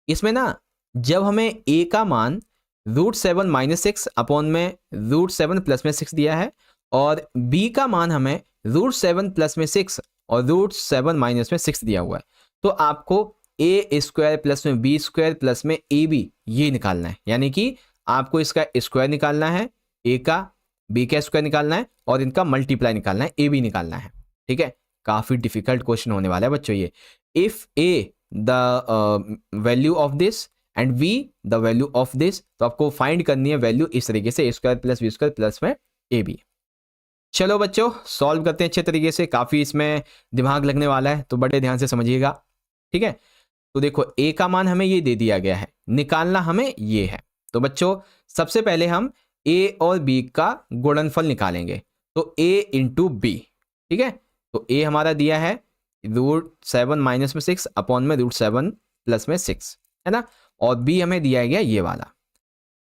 इसमें ना जब हमें a का मान √7 माइनस 6 अपॉन में √7 प्लस में 6 दिया है, और b का मान हमें √7 प्लस में 6 और √7 माइनस में 6 दिया हुआ है, तो आपको a स्क्वायर प्लस में b स्क्वायर प्लस में ab ये निकालना है। यानी कि आपको इसका स्क्वायर निकालना है, a का b का स्क्वायर निकालना है और इनका मल्टीप्लाई निकालना है, ab निकालना है, ठीक है। काफी डिफिकल्ट क्वेश्चन होने वाला है बच्चों ये। If a the value of this and v the value of this, तो आपको फाइंड करनी है वैल्यू इस तरीके से, a square plus b square plus में ab। चलो बच्चों सॉल्व करते हैं अच्छे तरीके से, काफी इसमें दिमाग लगने वाला है, तो बड़े ध्यान से समझिएगा, ठीक है। तो देखो a का मान हमें ये दे दिया गया है, निकालना हमें ये है। तो बच्चों सबसे पहले हम a और b का गुणनफल निकालेंगे, तो a इंटू b, ठीक है। तो a हमारा दिया है √7 माइनस में 6 अपॉन में √7 प्लस में 6, है ना, और b हमें दिया गया ये वाला।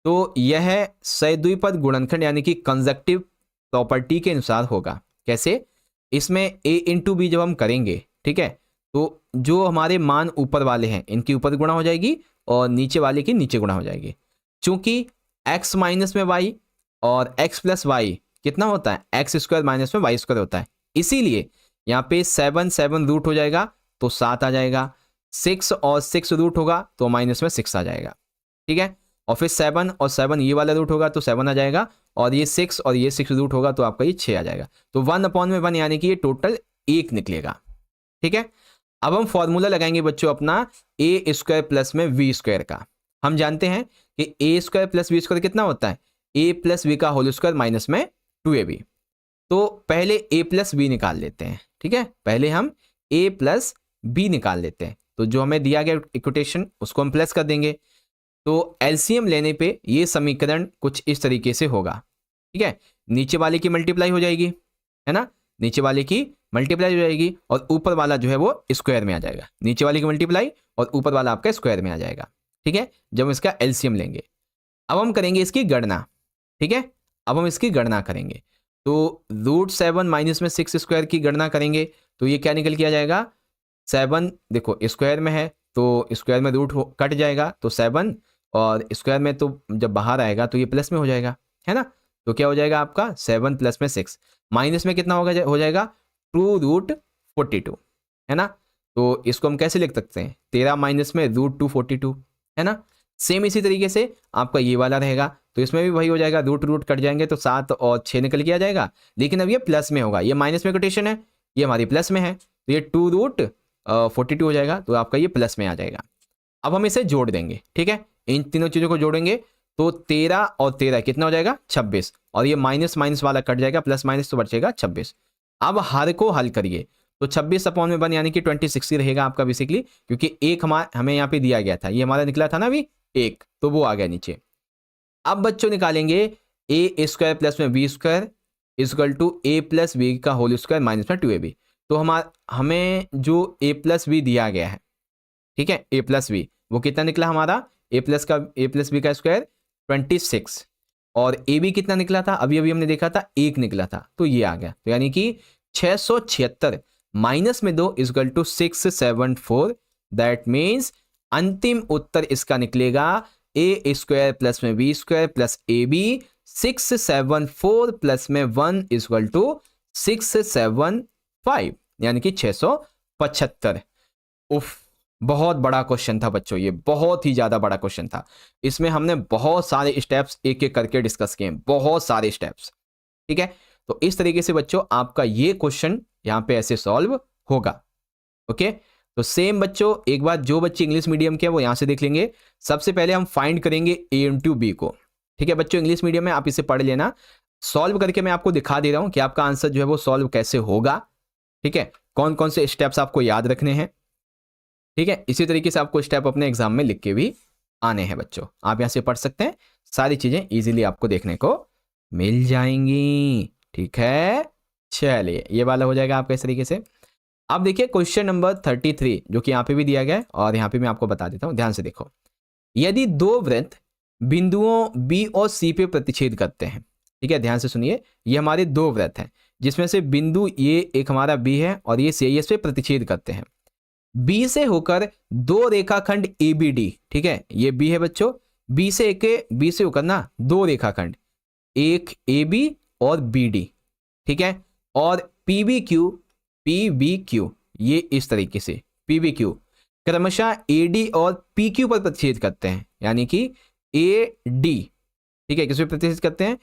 तो यह है सद्विपद गुणनखंड यानी कि कंजक्टिव प्रॉपर्टी के अनुसार होगा। कैसे? इसमें a इंटू बी जब हम करेंगे, ठीक है, तो जो हमारे मान ऊपर वाले हैं इनकी ऊपर गुणा हो जाएगी और नीचे वाले की नीचे गुणा हो जाएगी। चूंकि x माइनस में y और x प्लस वाई कितना होता है? एक्स स्क्वायर माइनस में वाई स्क्वायर होता है। इसीलिए यहाँ पे 7 7 रूट हो जाएगा तो 7 आ जाएगा, 6 और 6 रूट होगा तो माइनस में 6 आ जाएगा, ठीक है। और फिर 7 और 7 ये वाला रूट होगा तो 7 आ जाएगा, और ये 6 और ये 6 रूट होगा तो आपका ये 6 आ जाएगा। तो 1/1 यानी कि ये टोटल 1 निकलेगा, ठीक है। अब हम फॉर्मूला लगाएंगे बच्चों अपना ए स्क्वायर प्लस में वी स्क्वायर का। हम जानते हैं कि ए स्क्वायर प्लस वी स्क्वायर कितना होता है? ए प्लस वी का होल स्क्वायर माइनस में 2ab। तो पहले ए प्लस बी निकाल लेते हैं, ठीक है। पहले हम ए प्लस बी निकाल लेते हैं। तो जो हमें दिया गया इक्वेशन उसको हम प्लस कर देंगे। तो एलसीएम लेने पे ये समीकरण कुछ इस तरीके से होगा, ठीक है। नीचे वाले की मल्टीप्लाई हो जाएगी, है ना, नीचे वाले की मल्टीप्लाई हो जाएगी और ऊपर वाला जो है वो स्क्वायर में आ जाएगा। नीचे वाले की मल्टीप्लाई और ऊपर वाला आपका स्क्वायर में आ जाएगा, ठीक है, जब हम इसका एलसीएम लेंगे। अब हम करेंगे इसकी गणना, ठीक है। अब हम इसकी गणना करेंगे तो √7 माइनस में 6 स्क्वायर की गणना करेंगे तो ये क्या निकल के आ जाएगा? 7 देखो स्क्वायर में है तो स्क्वायर में रूट कट जाएगा तो 7, और स्क्वायर में तो जब बाहर आएगा तो ये प्लस में हो जाएगा, है ना। तो क्या हो जाएगा आपका 7 प्लस में 6 माइनस में कितना होगा हो जाएगा 2√42, है ना। तो इसको हम कैसे लिख सकते हैं? 13 माइनस में √242, है ना। सेम इसी तरीके से आपका ये वाला रहेगा तो इसमें भी वही हो जाएगा, रूट कट जाएंगे तो 7 और 6 निकल के आ जाएगा। लेकिन अब ये प्लस में होगा, ये माइनस में कोटेशन है, ये हमारी प्लस में है तो ये 2√42 हो जाएगा तो आपका ये प्लस में आ जाएगा। अब हम इसे जोड़ देंगे, ठीक है, इन तीनों चीज़ों को जोड़ेंगे तो 13 और 13 कितना हो जाएगा? 26, और ये माइनस माइनस वाला कट जाएगा, प्लस माइनस तो बचेगा 26। अब हर को हल करिए तो 26/1 यानी कि 2060 रहेगा आपका बेसिकली, क्योंकि एक हमें यहाँ पे दिया गया था, ये हमारा निकला था ना अभी 1, तो वो आ गया नीचे। अब बच्चों निकालेंगे ए स्क्वायर प्लस में b square equal to A plus b का होल स्क्वायर माइनस में 2ab। तो हमें जो ए प्लस बी दिया गया है, ठीक है, ए प्लस बी वो कितना निकला हमारा? ए प्लस बी का स्क्वायर 26, और ए बी कितना निकला था? अभी अभी हमने देखा था 1 निकला था तो ये आ गया। तो यानी कि 676 माइनस में 2 इक्वल टू 674। दैट मीन्स अंतिम उत्तर इसका निकलेगा ए स्क्वायर प्लस में b square plus a b 674 plus में 1 इक्वल टू 675, यानी कि 675। उफ, बहुत बड़ा क्वेश्चन था बच्चों, ये बहुत ही ज्यादा बड़ा क्वेश्चन था। इसमें हमने बहुत सारे स्टेप्स एक एक करके डिस्कस किए, बहुत सारे स्टेप्स, ठीक है। तो इस तरीके से बच्चों आपका ये क्वेश्चन यहां पे ऐसे सॉल्व होगा, ओके। तो सेम बच्चों एक बार जो बच्चे इंग्लिश मीडियम के हैं वो यहां से देख लेंगे। सबसे पहले हम फाइंड करेंगे ए इंटू बी को, ठीक है बच्चों, इंग्लिश मीडियम में आप इसे पढ़ लेना। सॉल्व करके मैं आपको दिखा दे रहा हूं कि आपका आंसर जो है वो सॉल्व कैसे होगा, ठीक है, कौन कौन से स्टेप्स आपको याद रखने हैं, ठीक है। इसी तरीके से आपको स्टेप अपने एग्जाम में लिख के भी आने हैं बच्चों, आप यहां से पढ़ सकते हैं, सारी चीजें इजीली आपको देखने को मिल जाएंगी, ठीक है। चलिए ये वाला हो जाएगा आपका इस तरीके से। अब देखिए क्वेश्चन नंबर 33 जो कि यहाँ पे भी दिया गया है और यहाँ पे मैं आपको बता देता हूँ, ध्यान से देखो। यदि दो वृत्त बिंदुओं बी और सी पे प्रतिच्छेद करते हैं, ठीक है, ध्यान से सुनिए, ये हमारे दो वृत्त हैं जिसमें से बिंदु ये एक हमारा बी है और ये सी एस पे प्रतिच्छेद करते हैं। बी से होकर दो रेखाखंड ए बी डी, ठीक है, ये बी है बच्चों, बी से होकर ना दो रेखाखंड, एक ए बी और बी डी, ठीक है, और पी बी क्यू ये इस तरीके से पी बी क्यू क्रमशः ए डी और पी क्यू पर प्रतिच्छेद करते हैं, यानी कि ए डी, ठीक है, किस पे प्रतिच्छेद करते हैं?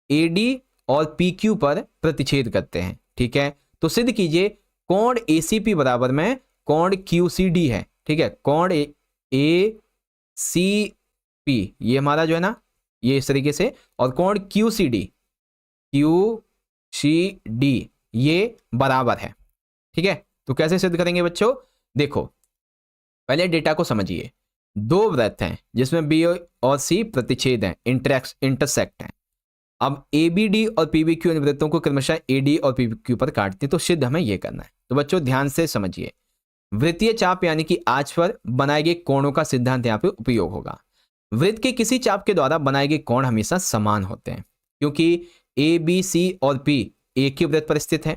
ए डी और पी क्यू पर प्रतिच्छेद करते हैं, ठीक है। तो सिद्ध कीजिए कोण ए सी पी बराबर में कोण क्यू सी डी है, ठीक है, कोण ए सी पी ये हमारा जो है ना ये इस तरीके से, और कोण क्यू सी डी ये बराबर है, ठीक है। तो कैसे सिद्ध करेंगे बच्चों? देखो पहले डेटा को समझिए, दो वृत्त हैं जिसमें बी और सी प्रतिच्छेद हैं, इंटरसेक्ट हैं। अब ए बी डी और पी बी क्यू इन वृत्तों को क्रमशः ए डी और पी बी क्यू पर काटते हैं, तो सिद्ध हमें यह करना है। तो बच्चों ध्यान से समझिए, वृत्तीय चाप यानी कि आंच पर बनाए गए कोणों का सिद्धांत यहाँ पे उपयोग होगा। वृत्त के किसी चाप के द्वारा बनाए गए कोण हमेशा समान होते हैं, क्योंकि ए बी सी और पी एक ही वृत्त पर स्थित है,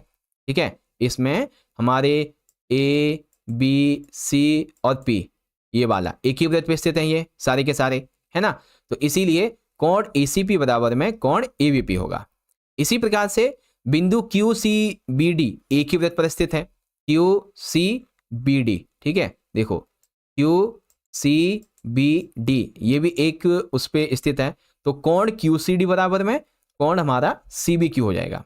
ठीक है। इसमें हमारे ए बी सी और पी ये वाला एक ही वृत्त पर स्थित है, ये सारे के सारे, है ना। तो इसीलिए कोण एसीपी बराबर में कोण एवीपी होगा। इसी प्रकार से बिंदु क्यू सी बी डी एक ही वृत्त पर स्थित है, क्यू सी बी डी, ठीक है। देखो क्यू सी बी डी ये भी एक उस पे स्थित है, तो कोण क्यू सी डी बराबर में कोण हमारा सी बी क्यू हो जाएगा।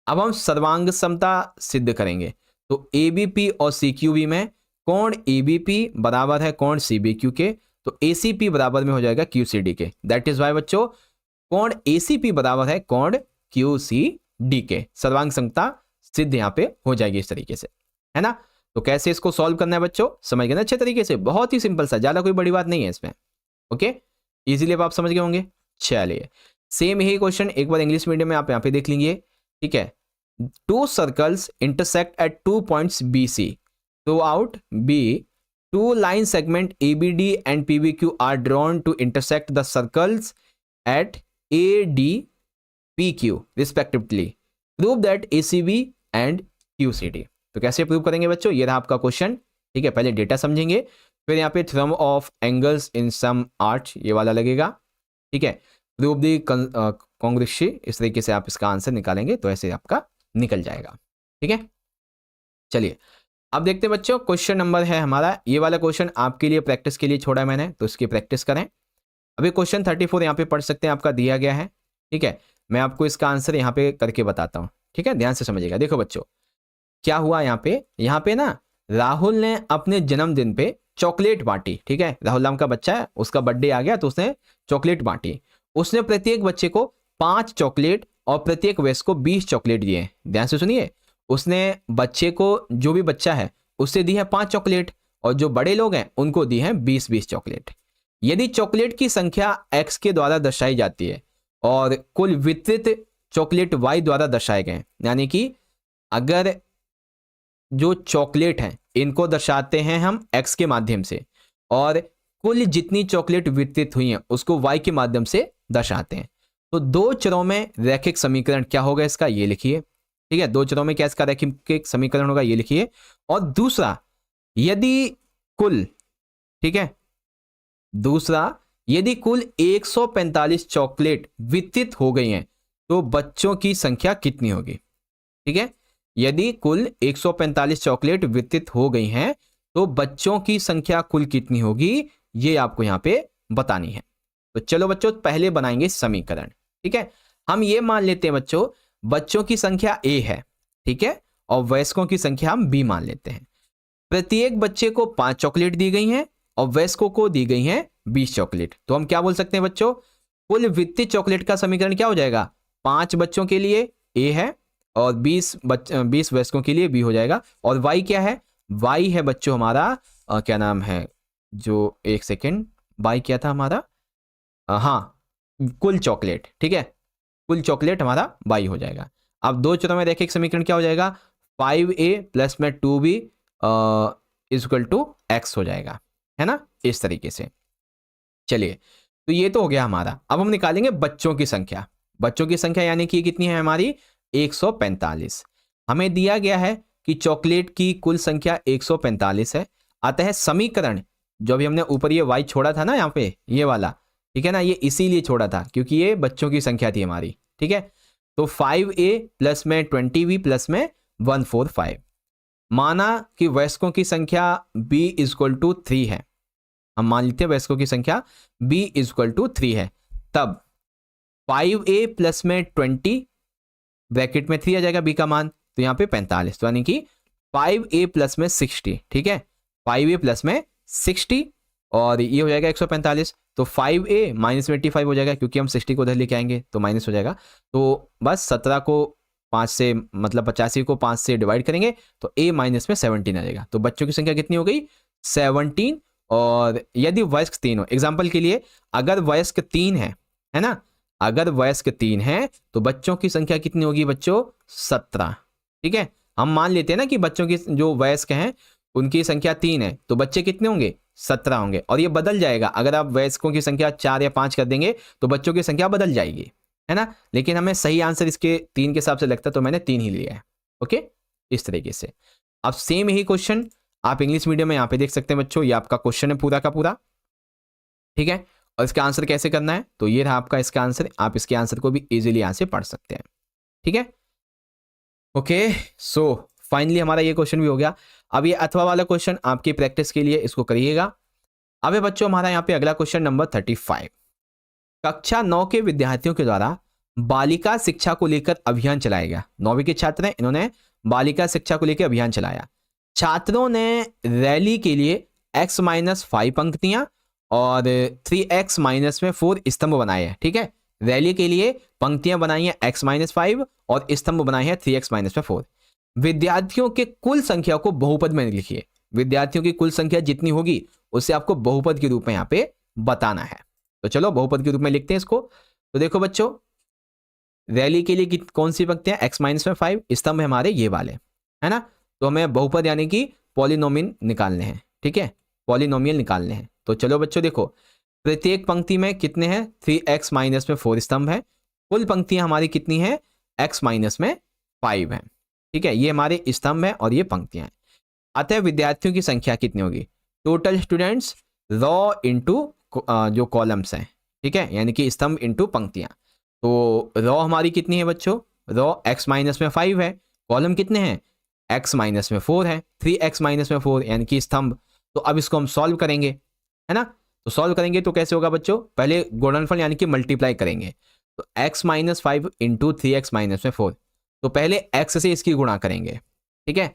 अब हम सर्वांग समता सिद्ध करेंगे, तो ए बी पी और सी क्यू बी में कोण ए बी पी बराबर है कोण सी बी क्यू के, तो ए सी पी बराबर में हो जाएगा क्यू सी डी के। दैट इज वाई बच्चों कोण ए सी पी बराबर है कोण क्यू सी डी के। सर्वांग समता सिद्ध यहाँ पे हो जाएगी इस तरीके से, है ना। तो कैसे इसको सॉल्व करना है बच्चों, समझ गए ना अच्छे तरीके से, बहुत ही सिंपल सा, ज्यादा कोई बड़ी बात नहीं है इसमें। ओके, इजीली आप समझ गए होंगे। चलिए सेम यही क्वेश्चन एक बार इंग्लिश मीडियम में आप यहाँ पे देख लीजिए, ठीक है। Two circles intersect at 2 points B C, throughout B two line segment ABD and PBQ are drawn to intersect the circles at AD PQ respectively. Prove that ACB and QCD. तो कैसे prove करेंगे बच्चों, ये रहा आपका question, ठीक है। पहले डेटा समझेंगे, फिर यहाँ पे theorem of angles in same arc ये वाला लगेगा, ठीक है। प्रूव दी कॉन्ग्रुएंसी, इस तरीके से आप इसका आंसर निकालेंगे तो ऐसे आपका निकल जाएगा, ठीक है। चलिए अब देखते हैं बच्चों, क्वेश्चन नंबर है हमारा, ये वाला क्वेश्चन आपके लिए प्रैक्टिस के लिए छोड़ा है मैंने, तो इसकी प्रैक्टिस करें। अभी क्वेश्चन 34 यहाँ पे पढ़ सकते हैं, आपका दिया गया है, ठीक है। मैं आपको इसका आंसर यहाँ पे करके बताता हूँ, ठीक है, ध्यान से समझिएगा। देखो बच्चों क्या हुआ यहाँ पे ना राहुल ने अपने जन्मदिन पे चॉकलेट बांटी, ठीक है। राहुल नाम का बच्चा है, उसका बर्थडे आ गया तो उसने चॉकलेट बांटी। उसने प्रत्येक बच्चे को 5 चॉकलेट और प्रत्येक वयस्क को 20 चॉकलेट दिए। ध्यान से सुनिए, उसने बच्चे को, जो भी बच्चा है उससे दी है 5 चॉकलेट और जो बड़े लोग हैं उनको दी है 20-20 चॉकलेट। यदि चॉकलेट की संख्या x के द्वारा दर्शाई जाती है और कुल वितरित चॉकलेट y द्वारा दर्शाए गए, यानी कि अगर जो चॉकलेट हैं इनको दर्शाते हैं हम x के माध्यम से और कुल जितनी चॉकलेट वितरित हुई हैं उसको y के माध्यम से दर्शाते हैं, तो दो चरों में रैखिक समीकरण क्या होगा इसका, ये लिखिए, ठीक है। दो चरों में क्या इसका रैखिक समीकरण होगा, ये लिखिए। और दूसरा, यदि कुल, ठीक है, दूसरा यदि कुल 145 चॉकलेट वितरित हो गई हैं तो बच्चों की संख्या कितनी होगी, ठीक है। यदि कुल 145 चॉकलेट वितरित हो गई हैं तो बच्चों की संख्या कुल कितनी होगी, ये आपको यहां पे बतानी है। तो चलो बच्चों पहले बनाएंगे समीकरण, ठीक है। हम ये मान लेते हैं बच्चों की संख्या a है, ठीक है, और वयस्कों की संख्या हम b मान लेते हैं। प्रत्येक बच्चे को 5 चॉकलेट दी गई हैं और वयस्कों को दी गई हैं 20 चॉकलेट। तो हम क्या बोल सकते हैं बच्चों, कुल वितरित चॉकलेट का समीकरण क्या हो जाएगा, 5 बच्चों के लिए a है और 20 वयस्कों के लिए b हो जाएगा। और y क्या है, y है बच्चों हमारा क्या नाम है, जो एक सेकेंड, y क्या था हमारा, हाँ कुल चॉकलेट, ठीक है, कुल चॉकलेट हमारा y हो जाएगा। अब दो चरों में रैखिक समीकरण क्या हो जाएगा, 5a प्लस में 2b इक्वल टू x हो जाएगा, है ना, इस तरीके से। चलिए तो ये तो हो गया हमारा। अब हम निकालेंगे बच्चों की संख्या। बच्चों की संख्या यानी कि कितनी है हमारी, 145। हमें दिया गया है कि चॉकलेट की कुल संख्या 145 है, अतः समीकरण जो भी हमने ऊपर ये y छोड़ा था ना यहाँ पे, ये वाला, ठीक है ना, ये इसीलिए छोड़ा था क्योंकि ये बच्चों की संख्या थी हमारी, ठीक है। तो 5a प्लस में 20b प्लस में 145, माना कि वयस्कों की संख्या b इक्वल टू 3 है। हम मान लेते हैं वयस्कों की संख्या b इक्वल टू 3 है, तब 5a प्लस में 20 ब्रैकेट में 3 आ जाएगा b का मान, तो यहाँ पे 45, तो यानी कि 5a प्लस में 60, ठीक है, 5a प्लस में 60 और ये हो जाएगा 145। तो 5a माइनस 25 हो जाएगा क्योंकि हम 60 को उधर लेके आएंगे तो माइनस हो जाएगा। तो बस 17 को 5 से, मतलब 85 को 5 से डिवाइड करेंगे तो a माइनस में 17 आ जाएगा। तो बच्चों की संख्या कितनी हो गई, 17। और यदि वयस्क 3 हो, एग्जाम्पल के लिए अगर वयस्क 3 है ना, अगर वयस्क 3 है तो बच्चों की संख्या कितनी होगी बच्चों, 17, ठीक है। हम मान लेते हैं ना कि बच्चों की जो वयस्क हैं उनकी संख्या 3 है तो बच्चे कितने होंगे, 17 होंगे। और ये बदल जाएगा, अगर आप वयस्कों की संख्या 4 या 5 कर देंगे तो बच्चों की संख्या बदल जाएगी, है ना, लेकिन हमें सही आंसर इसके 3 के हिसाब से लगता है तो मैंने 3 ही लिया है। ओके, इस तरीके से। अब सेम यही क्वेश्चन आप इंग्लिश मीडियम में यहाँ पे देख सकते हैं बच्चों, ये आपका क्वेश्चन है पूरा का पूरा, ठीक है। और इसका आंसर कैसे करना है, तो ये रहा आपका इसका आंसर, आप इसके आंसर को भी इजीली यहाँ से पढ़ सकते हैं, ठीक है। ओके, सो फाइनली हमारा ये क्वेश्चन भी हो गया। अब ये अथवा वाला क्वेश्चन आपकी प्रैक्टिस के लिए इसको करिएगा। अब बच्चों हमारा यहाँ पे अगला क्वेश्चन नंबर 35, कक्षा 9 के विद्यार्थियों के द्वारा बालिका शिक्षा को लेकर अभियान चलाया गया। 9वीं के छात्र हैं, इन्होंने बालिका शिक्षा को लेकर अभियान चलाया। छात्रों ने रैली के लिए x-5 पंक्तियां और 3x-4 स्तंभ बनाए हैं, ठीक है। रैली के लिए पंक्तियां बनाई हैं x-5 और स्तंभ बनाए हैं 3x-4। विद्यार्थियों के कुल संख्या को बहुपद में लिखिए। विद्यार्थियों की कुल संख्या जितनी होगी उससे आपको बहुपद के रूप में यहाँ पे बताना है। तो चलो बहुपद के रूप में लिखते हैं इसको। तो देखो बच्चों, रैली के लिए कौन सी पंक्तियां, x-5 स्तंभ हमारे ये वाले, है ना। तो हमें बहुपद यानी कि पॉलिनोमियल निकालने हैं, ठीक है, पॉलिनोमियल निकालने हैं। तो चलो बच्चों देखो, प्रत्येक पंक्ति में कितने हैं, 3x-4 स्तंभ है। कुल पंक्तियां हमारी कितनी है, x-5 है, ठीक है। ये हमारे स्तंभ है और ये पंक्तियां हैं। अतः विद्यार्थियों की संख्या कितनी होगी, टोटल स्टूडेंट्स रॉ इंटू जो कॉलम्स हैं, ठीक है, यानी कि स्तंभ इंटू पंक्तियां। तो रॉ हमारी कितनी है बच्चों, रॉ x-5 है, कॉलम कितने हैं, x-4 है, 3x-4 यानी कि स्तंभ। तो अब इसको हम सॉल्व करेंगे, है ना। तो सॉल्व करेंगे तो कैसे होगा बच्चों, पहले गुणनफल यानी कि मल्टीप्लाई करेंगे। तो x-5 इंटू 3x-4, तो पहले x से इसकी गुणा करेंगे, ठीक है।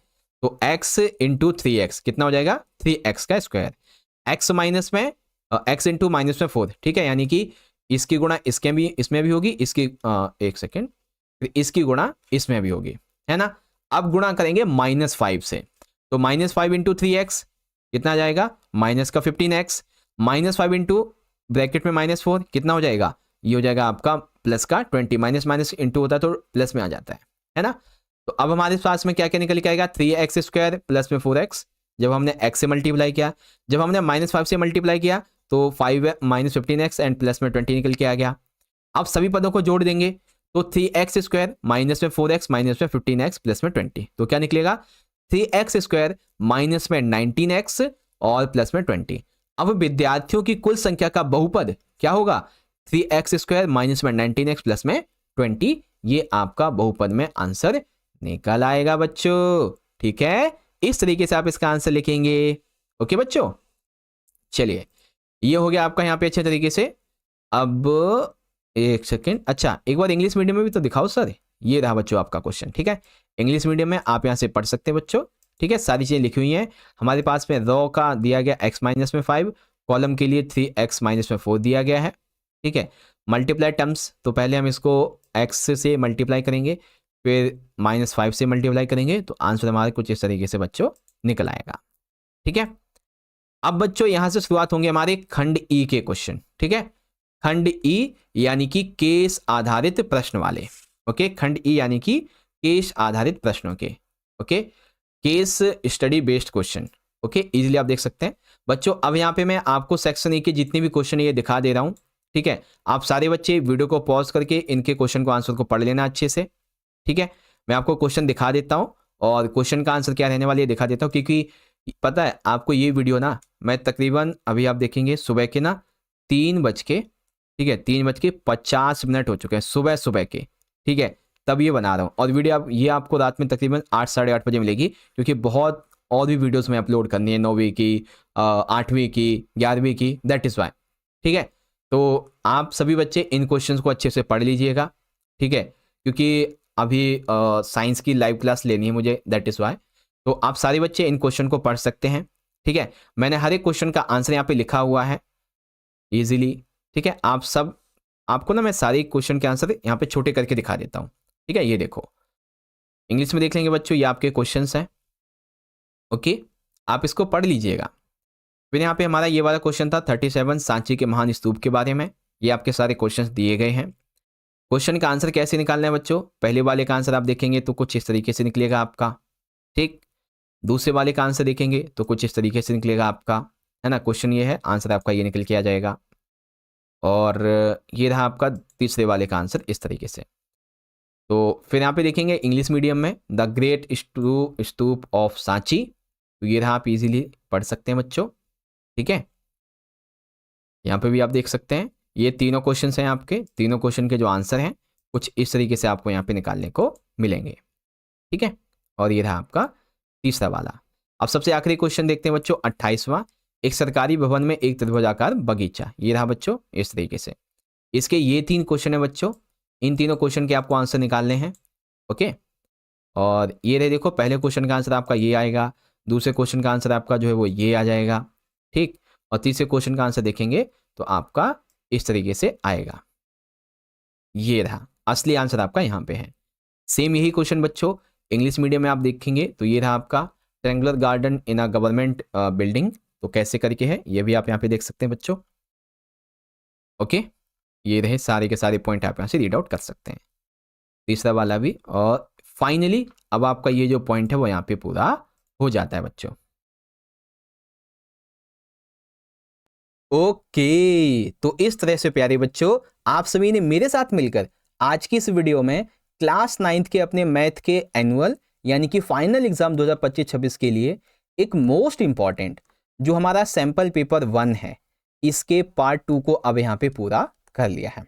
तो x इंटू 3x कितना हो जाएगा, 3x का स्क्वायर, x माइनस में x इंटू -4, ठीक है, यानी कि इसकी गुणा इसके भी इसमें भी होगी, इसकी एक सेकेंड, फिर इसकी गुणा इसमें भी होगी, है ना। अब गुणा करेंगे -5 से, तो -5 इंटू 3x कितना जाएगा, माइनस का 15x, -5 इंटू ब्रैकेट में -4 कितना हो जाएगा, ये हो जाएगा आपका प्लस का 20, माइनस माइनस इंटू होता है तो प्लस में आ जाता है ना। तो अब हमारे पास में क्या क्या निकल के आएगा, 3x² प्लस में 4x, जब हमने x से मल्टीप्लाई किया, जब हमने -5 से मल्टीप्लाई किया तो 5 -15x एंड प्लस में 20 निकल के आ गया। अब सभी पदों को जोड़ देंगे तो 3x² माइनस में 4x माइनस में 15x प्लस में 20, तो क्या निकलेगा, 3x² माइनस में 19x और प्लस में 20। अब विद्यार्थियों की कुल संख्या का बहुपद क्या होगा, 3x² माइनस में 19x प्लस में 20, ये आपका बहुपद में आंसर निकल आएगा बच्चों, ठीक है। इस तरीके से आप इसका आंसर लिखेंगे। ओके बच्चों, चलिए ये हो गया आपका यहाँ पे अच्छे तरीके से। अब एक सेकेंड, अच्छा एक बार इंग्लिश मीडियम में भी तो दिखाओ सर। ये रहा बच्चों आपका क्वेश्चन, ठीक है। इंग्लिश मीडियम में आप यहाँ से पढ़ सकते हैं बच्चों, ठीक है। सारी चीजें लिखी हुई हैं हमारे पास में। रॉ का दिया गया x-5, कॉलम के लिए 3x-4 दिया गया है, ठीक है। मल्टीप्लाई टर्म्स, तो पहले हम इसको x से मल्टीप्लाई करेंगे, फिर -5 से मल्टीप्लाई करेंगे, तो आंसर हमारे कुछ इस तरीके से बच्चों निकल आएगा, ठीक है। अब बच्चों यहां से शुरुआत होंगे हमारे खंड ई के क्वेश्चन, ठीक है। खंड ई यानी कि केस आधारित प्रश्न वाले, ओके। खंड ई यानी कि केस आधारित प्रश्नों के, okay, case study based question, okay, easily आप देख सकते हैं बच्चों। अब यहाँ पे मैं आपको सेक्शन ई के जितने भी क्वेश्चन ये दिखा दे रहा हूँ, ठीक है। आप सारे बच्चे वीडियो को पॉज करके इनके क्वेश्चन को आंसर को पढ़ लेना अच्छे से, ठीक है। मैं आपको क्वेश्चन दिखा देता हूँ और क्वेश्चन का आंसर क्या रहने वाला है दिखा देता हूँ, क्योंकि पता है आपको ये वीडियो ना मैं तकरीबन अभी आप देखेंगे सुबह के ना 3 बज के, ठीक है, 3:50 हो चुके हैं सुबह के, ठीक है, तब ये बना रहा हूँ। और वीडियो ये आपको रात में तकरीबन 8 साढ़े 8 बजे मिलेगी, क्योंकि बहुत और भी वीडियोस में अपलोड करनी है, 9वीं की, 8वीं की, 11वीं की, दैट इज़ वाई, ठीक है। तो आप सभी बच्चे इन क्वेश्चंस को अच्छे से पढ़ लीजिएगा, ठीक है, क्योंकि अभी साइंस की लाइव क्लास लेनी है मुझे, दैट इज़ वाई। तो आप सारे बच्चे इन क्वेश्चन को पढ़ सकते हैं, ठीक है। मैंने हर एक क्वेश्चन का आंसर यहाँ पे लिखा हुआ है इजीली, ठीक है। आप सब, आपको ना मैं सारे क्वेश्चन के आंसर यहाँ पे छोटे करके दिखा देता हूँ, ठीक है। ये देखो इंग्लिश में देख लेंगे बच्चों, ये आपके क्वेश्चंस हैं, ओके, आप इसको पढ़ लीजिएगा। फिर यहाँ पे हमारा ये वाला क्वेश्चन था 37 सांची के महान स्तूप के बारे में, ये आपके सारे क्वेश्चंस दिए गए हैं। क्वेश्चन का आंसर कैसे निकालना है बच्चों, पहले वाले का आंसर आप देखेंगे तो कुछ इस तरीके से निकलेगा आपका, ठीक। दूसरे वाले का आंसर देखेंगे तो कुछ इस तरीके से निकलेगा आपका, है ना। क्वेश्चन ये है, आंसर आपका ये निकल के आ जाएगा। और ये रहा आपका तीसरे वाले का आंसर इस तरीके से। तो फिर यहाँ पे देखेंगे इंग्लिश मीडियम में the great stupa of Sanchi, तो ये रहा, आप इजीली पढ़ सकते हैं बच्चों, ठीक है। यहाँ पे भी आप देख सकते हैं ये तीनों क्वेश्चन हैं आपके, तीनों क्वेश्चन के जो आंसर हैं कुछ इस तरीके से आपको यहाँ पे निकालने को मिलेंगे, ठीक है। और ये रहा आपका तीसरा वाला। अब सबसे आखिरी क्वेश्चन देखते हैं बच्चों, 28वां। एक सरकारी भवन में एक त्रिभुजाकार बगीचा, ये रहा बच्चों इस तरीके से। इसके ये 3 क्वेश्चन है बच्चों, इन तीनों क्वेश्चन के आपको आंसर निकालने हैं, ओके। और ये रहे, देखो पहले क्वेश्चन का आंसर आपका ये आएगा, दूसरे क्वेश्चन का आंसर आपका जो है वो ये आ जाएगा, ठीक। और तीसरे क्वेश्चन का आंसर देखेंगे तो आपका इस तरीके से आएगा, ये रहा असली आंसर आपका यहाँ पे है। सेम यही क्वेश्चन बच्चों इंग्लिश मीडियम में आप देखेंगे तो ये रहा आपका triangular garden in a government building, तो कैसे करके है ये भी आप यहाँ पे देख सकते हैं बच्चों, ओके। ये रहे सारे के सारे पॉइंट आप यहाँ से रीड आउट कर सकते हैं, तीसरा वाला भी। और फाइनली अब आपका ये जो पॉइंट है वो यहाँ पे पूरा हो जाता है बच्चों, ओके। तो इस तरह से प्यारे बच्चों आप सभी ने मेरे साथ मिलकर आज की इस वीडियो में क्लास 9th के अपने मैथ के एनुअल यानी कि फाइनल एग्जाम 2025-26 के लिए एक मोस्ट इंपॉर्टेंट जो हमारा सैंपल पेपर 1 है, इसके पार्ट 2 को अब यहाँ पे पूरा कर लिया है,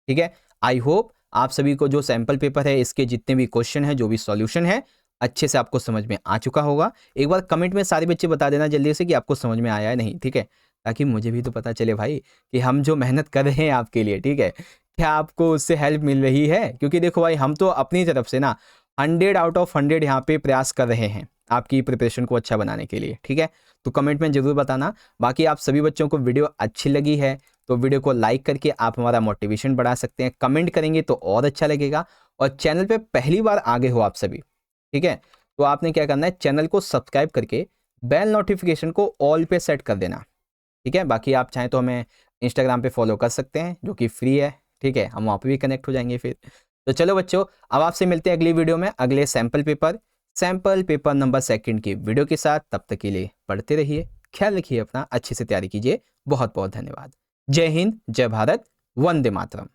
ठीक है। आई होप आप सभी को जो सैंपल पेपर है इसके जितने भी क्वेश्चन है, जो भी सॉल्यूशन है, अच्छे से आपको समझ में आ चुका होगा। एक बार कमेंट में सारे बच्चे बता देना जल्दी से कि आपको समझ में आया है नहीं, ठीक है, ताकि मुझे भी तो पता चले भाई कि हम जो मेहनत कर रहे हैं आपके लिए, ठीक है, क्या आपको उससे हेल्प मिल रही है। क्योंकि देखो भाई हम तो अपनी तरफ से ना 100 आउट ऑफ 100 यहाँ पे प्रयास कर रहे हैं आपकी प्रिपरेशन को अच्छा बनाने के लिए, ठीक है। तो कमेंट में जरूर बताना। बाकी आप सभी बच्चों को वीडियो अच्छी लगी है तो वीडियो को लाइक करके आप हमारा मोटिवेशन बढ़ा सकते हैं, कमेंट करेंगे तो और अच्छा लगेगा। और चैनल पे पहली बार आगे हो आप सभी, ठीक है, तो आपने क्या करना है, चैनल को सब्सक्राइब करके बेल नोटिफिकेशन को ऑल पे सेट कर देना, ठीक है। बाकी आप चाहें तो हमें इंस्टाग्राम पे फॉलो कर सकते हैं जो कि फ्री है, ठीक है, हम वहाँ पे भी कनेक्ट हो जाएंगे फिर। तो चलो बच्चों अब आपसे मिलते हैं अगली वीडियो में अगले सैंपल पेपर नंबर 2 की वीडियो के साथ। तब तक के लिए पढ़ते रहिए, ख्याल रखिए अपना, अच्छे से तैयारी कीजिए। बहुत बहुत धन्यवाद। जय हिंद, जय भारत, वंदे मातरम।